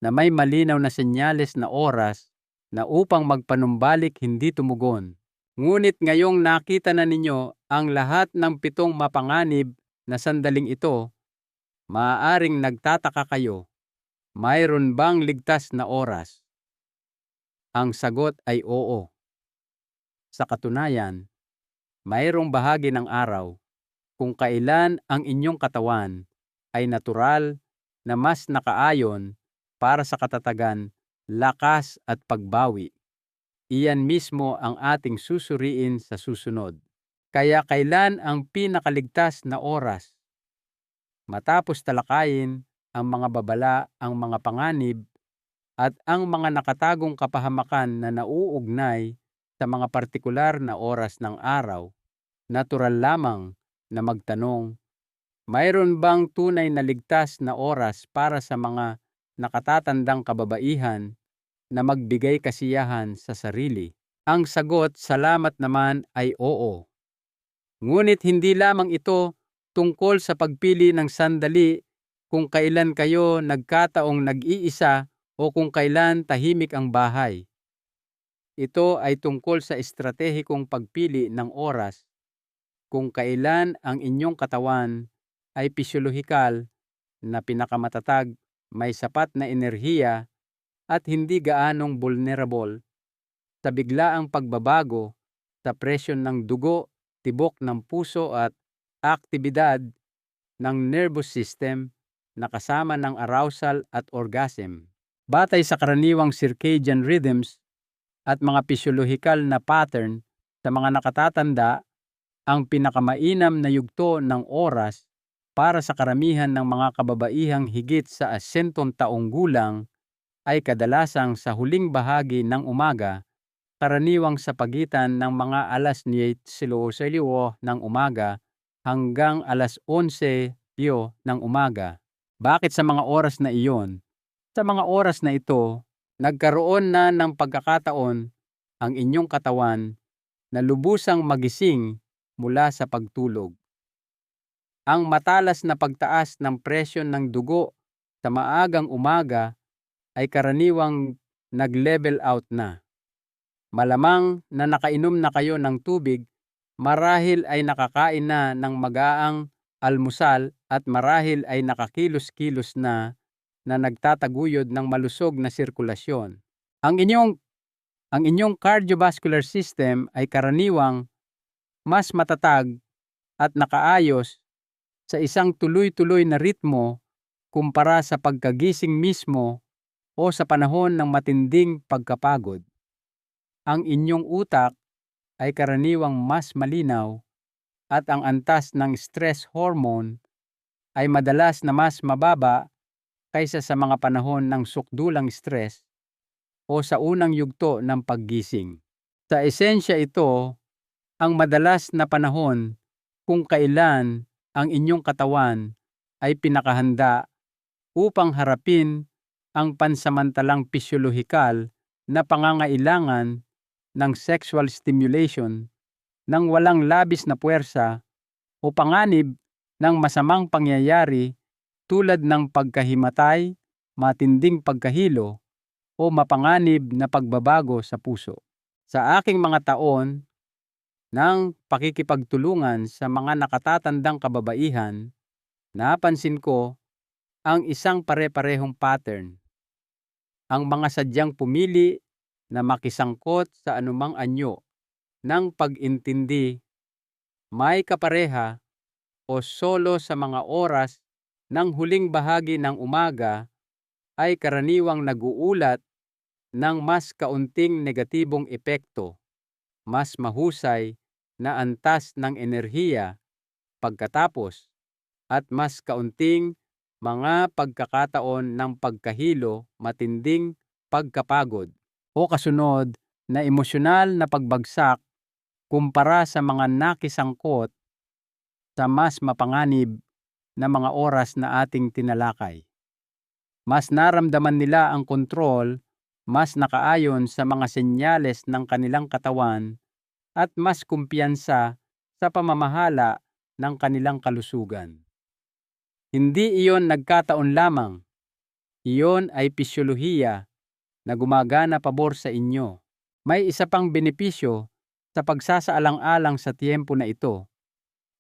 na may malinaw na senyales na oras na upang magpanumbalik hindi tumugon. Ngunit ngayong nakita na ninyo ang lahat ng 7 mapanganib na sandaling ito, maaaring nagtataka kayo, mayroon bang ligtas na oras? Ang sagot ay oo. Sa katunayan, mayroong bahagi ng araw kung kailan ang inyong katawan ay natural na mas nakaayon para sa katatagan, lakas at pagbawi. Iyan mismo ang ating susuriin sa susunod. Kaya kailan ang pinakaligtas na oras? Matapos talakayin ang mga babala, ang mga panganib, at ang mga nakatagong kapahamakan na nauugnay sa mga partikular na oras ng araw, natural lamang na magtanong, mayroon bang tunay na ligtas na oras para sa mga nakatatandang kababaihan na magbigay kasiyahan sa sarili? Ang sagot, salamat naman, ay oo. Ngunit hindi lamang ito tungkol sa pagpili ng sandali kung kailan kayo nagkataong nag-iisa o kung kailan tahimik ang bahay. Ito ay tungkol sa estratehikong pagpili ng oras kung kailan ang inyong katawan ay pisyolohikal na pinakamatatag, may sapat na enerhiya at hindi gaanong vulnerable sa biglaang pagbabago sa presyon ng dugo, tibok ng puso at aktibidad ng nervous system na kasama ng arousal at orgasm. Batay sa karaniwang circadian rhythms at mga pisyolohikal na pattern sa mga nakatatanda, ang pinakamainam na yugto ng oras para sa karamihan ng mga kababaihang higit sa 80 taong gulang ay kadalasang sa huling bahagi ng umaga, karaniwang sa pagitan ng mga alas 9 ng umaga hanggang alas 11 ng umaga. Bakit sa mga oras na iyon? Sa mga oras na ito, nagkaroon na ng pagkakataon ang inyong katawan na lubusang magising mula sa pagtulog. Ang matalas na pagtaas ng presyon ng dugo sa maagang umaga ay karaniwang nag-level out na. Malamang na nakainom na kayo ng tubig, marahil ay nakakain na ng magaang almusal at marahil ay nakakilos-kilos na nagtataguyod ng malusog na sirkulasyon. Ang inyong cardiovascular system ay karaniwang mas matatag at nakaayos sa isang tuloy-tuloy na ritmo kumpara sa pagkagising mismo o sa panahon ng matinding pagkapagod. Ang inyong utak ay karaniwang mas malinaw at ang antas ng stress hormone ay madalas na mas mababa kaysa sa mga panahon ng sukdulang stress o sa unang yugto ng paggising. Sa esensya ito, ang madalas na panahon kung kailan ang inyong katawan ay pinakahanda upang harapin ang pansamantalang pisyolohikal na pangangailangan ng sexual stimulation ng walang labis na puwersa o panganib ng masamang pangyayari tulad ng pagkahimatay, matinding pagkahilo, o mapanganib na pagbabago sa puso. Sa aking mga taon ng pakikipagtulungan sa mga nakatatandang kababaihan, napansin ko ang isang pare-parehong pattern. Ang mga sadyang pumili na makisangkot sa anumang anyo ng pag-intindi, may kapareha o solo sa mga oras ng huling bahagi ng umaga ay karaniwang nag-uulat ng mas kaunting negatibong epekto, mas mahusay na antas ng enerhiya pagkatapos, at mas kaunting mga pagkakataon ng pagkahilo, matinding pagkapagod, o kasunod na emosyonal na pagbagsak kumpara sa mga nakisangkot sa mas mapanganib na mga oras na ating tinalakay. Mas naramdaman nila ang kontrol, mas nakaayon sa mga senyales ng kanilang katawan, at mas kumpiyansa sa pamamahala ng kanilang kalusugan. Hindi iyon nagkataon lamang. Iyon ay pisyolohiya na gumagana pabor sa inyo. May isa pang benepisyo sa pagsasaalang-alang sa tiempo na ito.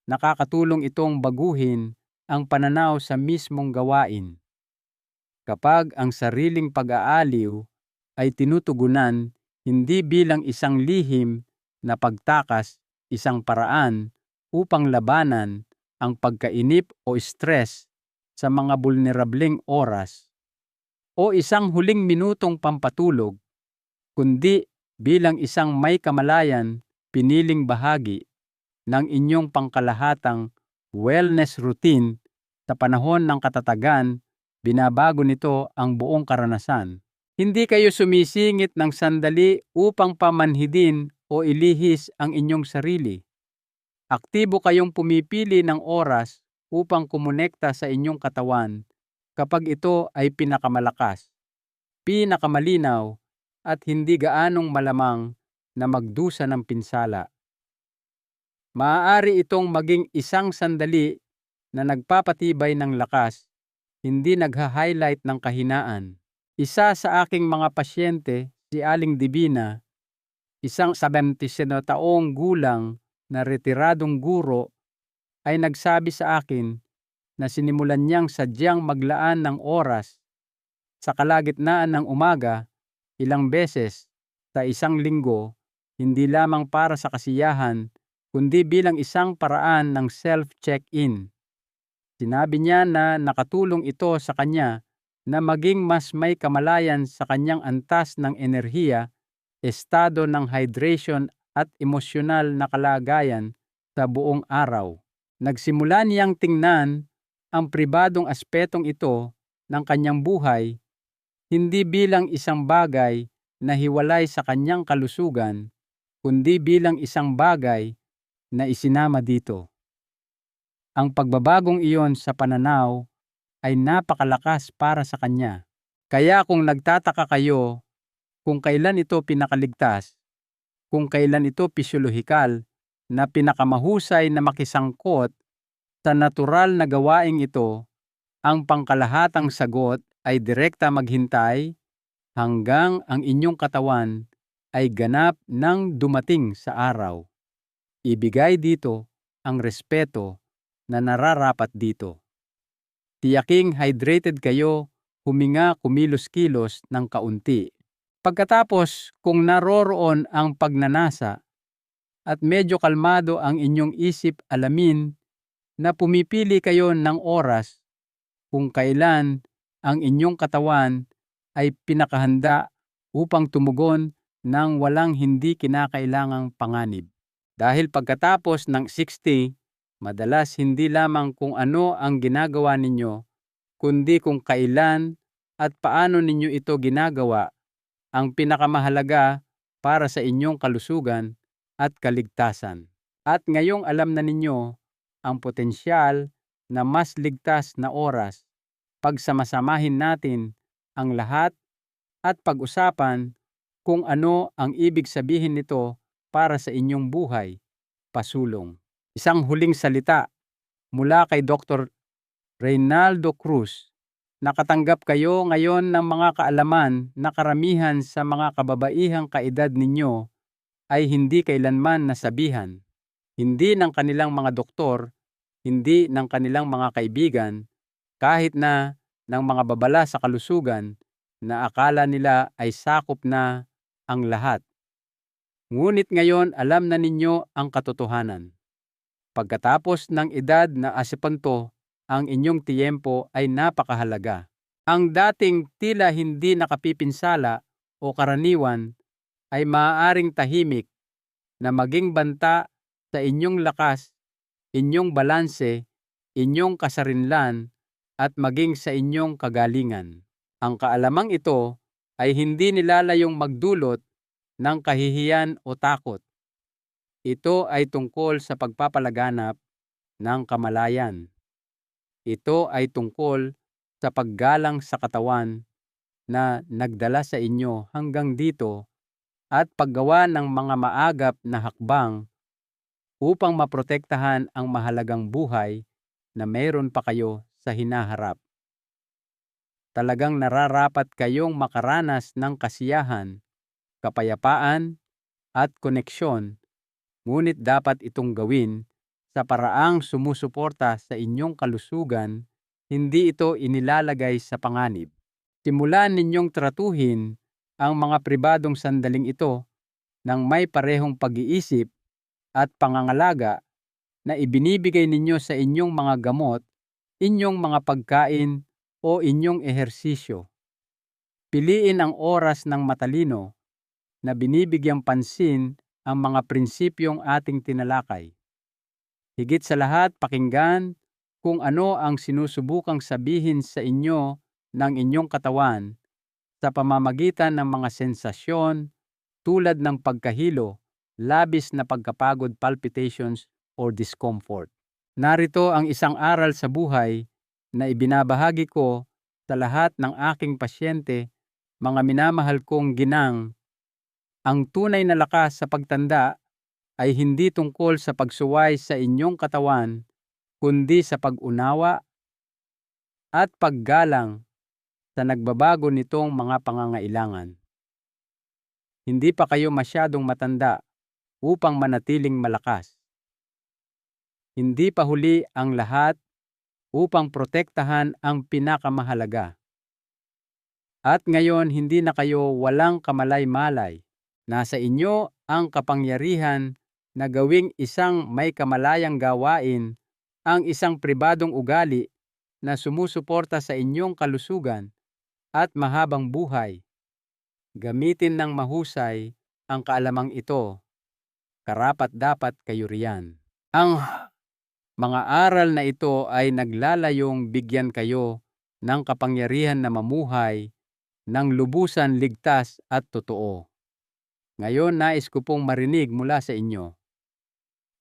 Nakakatulong itong baguhin ang pananaw sa mismong gawain. Kapag ang sariling pag-aaliw ay tinutugunan hindi bilang isang lihim na pagtakas, isang paraan upang labanan ang pagkainip o stress sa mga bulnerableng oras, o isang huling minutong pampatulog, kundi bilang isang may kamalayan piniling bahagi ng inyong pangkalahatang wellness routine sa panahon ng katatagan, binabago nito ang buong karanasan. Hindi kayo sumisingit ng sandali upang pamanhidin o ilihis ang inyong sarili. Aktibo kayong pumipili ng oras upang kumonekta sa inyong katawan kapag ito ay pinakamalakas, pinakamalinaw, at hindi gaanong malamang na magdusa ng pinsala. Maaari itong maging isang sandali na nagpapatibay ng lakas, hindi nagha-highlight ng kahinaan. Isa sa aking mga pasyente, si Aling Divina, isang 79 taong gulang na retiradong guro, ay nagsabi sa akin na sinimulan niyang sadyang maglaan ng oras sa kalagitnaan ng umaga ilang beses sa isang linggo, hindi lamang para sa kasiyahan, kundi bilang isang paraan ng self-check-in. Sinabi niya na nakatulong ito sa kanya na maging mas may kamalayan sa kanyang antas ng enerhiya, estado ng hydration at emosyonal na kalagayan sa buong araw. Nagsimula niyang tingnan ang pribadong aspetong ito ng kanyang buhay hindi bilang isang bagay na hiwalay sa kanyang kalusugan, kundi bilang isang bagay na isinama dito. Ang pagbabagong iyon sa pananaw ay napakalakas para sa kanya. Kaya kung nagtataka kayo kung kailan ito pinakaligtas, kung kailan ito pisyolohikal na pinakamahusay na makisangkot sa natural na gawaing ito, ang pangkalahatang sagot ay direkta maghintay hanggang ang inyong katawan ay ganap nang dumating sa araw. Ibigay dito ang respeto na nararapat dito. Tiyaking hydrated kayo, huminga kumilos-kilos ng kaunti. Pagkatapos kung naroroon ang pagnanasa at medyo kalmado ang inyong isip, alamin na pumipili kayo ng oras kung kailan ang inyong katawan ay pinakahanda upang tumugon ng walang hindi kinakailangang panganib. Dahil pagkatapos ng 60, madalas hindi lamang kung ano ang ginagawa ninyo, kundi kung kailan at paano ninyo ito ginagawa ang pinakamahalaga para sa inyong kalusugan at kaligtasan. At ngayong alam na ninyo ang potensyal na mas ligtas na oras, pagsamasamahin natin ang lahat at pag-usapan kung ano ang ibig sabihin nito para sa inyong buhay. Pasulong. Isang huling salita mula kay Dr. Reynaldo Cruz. Nakatanggap kayo ngayon ng mga kaalaman na karamihan sa mga kababaihang kaedad ninyo ay hindi kailanman nasabihan. Hindi ng kanilang mga doktor, hindi ng kanilang mga kaibigan, kahit na ng mga babala sa kalusugan na akala nila ay sakop na ang lahat. Ngunit ngayon alam na ninyo ang katotohanan. Pagkatapos ng edad na 80, ang inyong tiyempo ay napakahalaga. Ang dating tila hindi nakapipinsala o karaniwan ay maaaring tahimik na maging banta sa inyong lakas, inyong balanse, inyong kasarinlan, at maging sa inyong kagalingan. Ang kaalamang ito ay hindi nilalayong magdulot ng kahihiyan o takot. Ito ay tungkol sa pagpapalaganap ng kamalayan. Ito ay tungkol sa paggalang sa katawan na nagdala sa inyo hanggang dito at paggawa ng mga maagap na hakbang upang maprotektahan ang mahalagang buhay na mayroon pa kayo sa hinaharap. talagang nararapat kayong makaranas ng kasiyahan, kapayapaan, at koneksyon, ngunit dapat itong gawin sa paraang sumusuporta sa inyong kalusugan, hindi ito inilalagay sa panganib. Simulan ninyong tratuhin ang mga pribadong sandaling ito ng may parehong pag-iisip at pangangalaga na ibinibigay ninyo sa inyong mga gamot, inyong mga pagkain o inyong ehersisyo. Piliin ang oras ng matalino na binibigyang pansin ang mga prinsipyong ating tinalakay. Higit sa lahat, pakinggan kung ano ang sinusubukang sabihin sa inyo ng inyong katawan sa pamamagitan ng mga sensasyon tulad ng pagkahilo, labis na pagkapagod, palpitations, or discomfort. Narito ang isang aral sa buhay na ibinabahagi ko sa lahat ng aking pasyente, mga minamahal kong ginang. Ang tunay na lakas sa pagtanda ay hindi tungkol sa pagsuway sa inyong katawan, kundi sa pag-unawa at paggalang sa nagbabago nitong mga pangangailangan. Hindi pa kayo masyadong matanda upang manatiling malakas. Hindi pa huli ang lahat upang protektahan ang pinakamahalaga. At ngayon, hindi na kayo walang kamalay-malay. Nasa inyo ang kapangyarihan na gawing isang may kamalayang gawain ang isang pribadong ugali na sumusuporta sa inyong kalusugan at mahabang buhay. Gamitin ng mahusay ang kaalamang ito. Karapat-dapat kayo riyan. Ang mga aral na ito ay naglalayong bigyan kayo ng kapangyarihan na mamuhay ng lubusan ligtas at totoo. Ngayon, nais ko pong marinig mula sa inyo.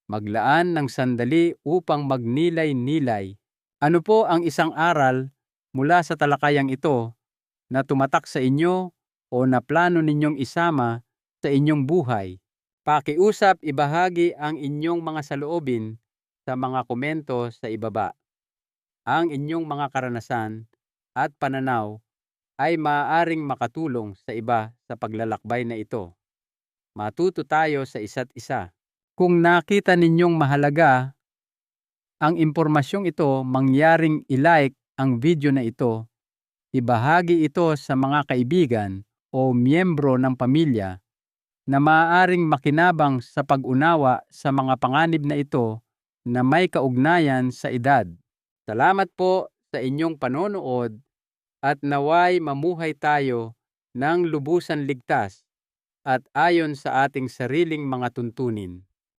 Maglaan ng sandali upang magnilay-nilay. Ano po ang isang aral mula sa talakayang ito na tumatak sa inyo o na plano ninyong isama sa inyong buhay? Pakiusap ibahagi ang inyong mga saloobin sa mga komento sa ibaba. Ang inyong mga karanasan at pananaw ay maaaring makatulong sa iba sa paglalakbay na ito. Matuto tayo sa isa't isa. Kung nakita ninyong mahalaga ang impormasyong ito, mangyaring i-like ang video na ito, ibahagi ito sa mga kaibigan o miyembro ng pamilya na maaaring makinabang sa pag-unawa sa mga panganib na ito na may kaugnayan sa edad. Salamat po sa inyong panonood at naway mamuhay tayo ng lubusan ligtas at ayon sa ating sariling mga tuntunin.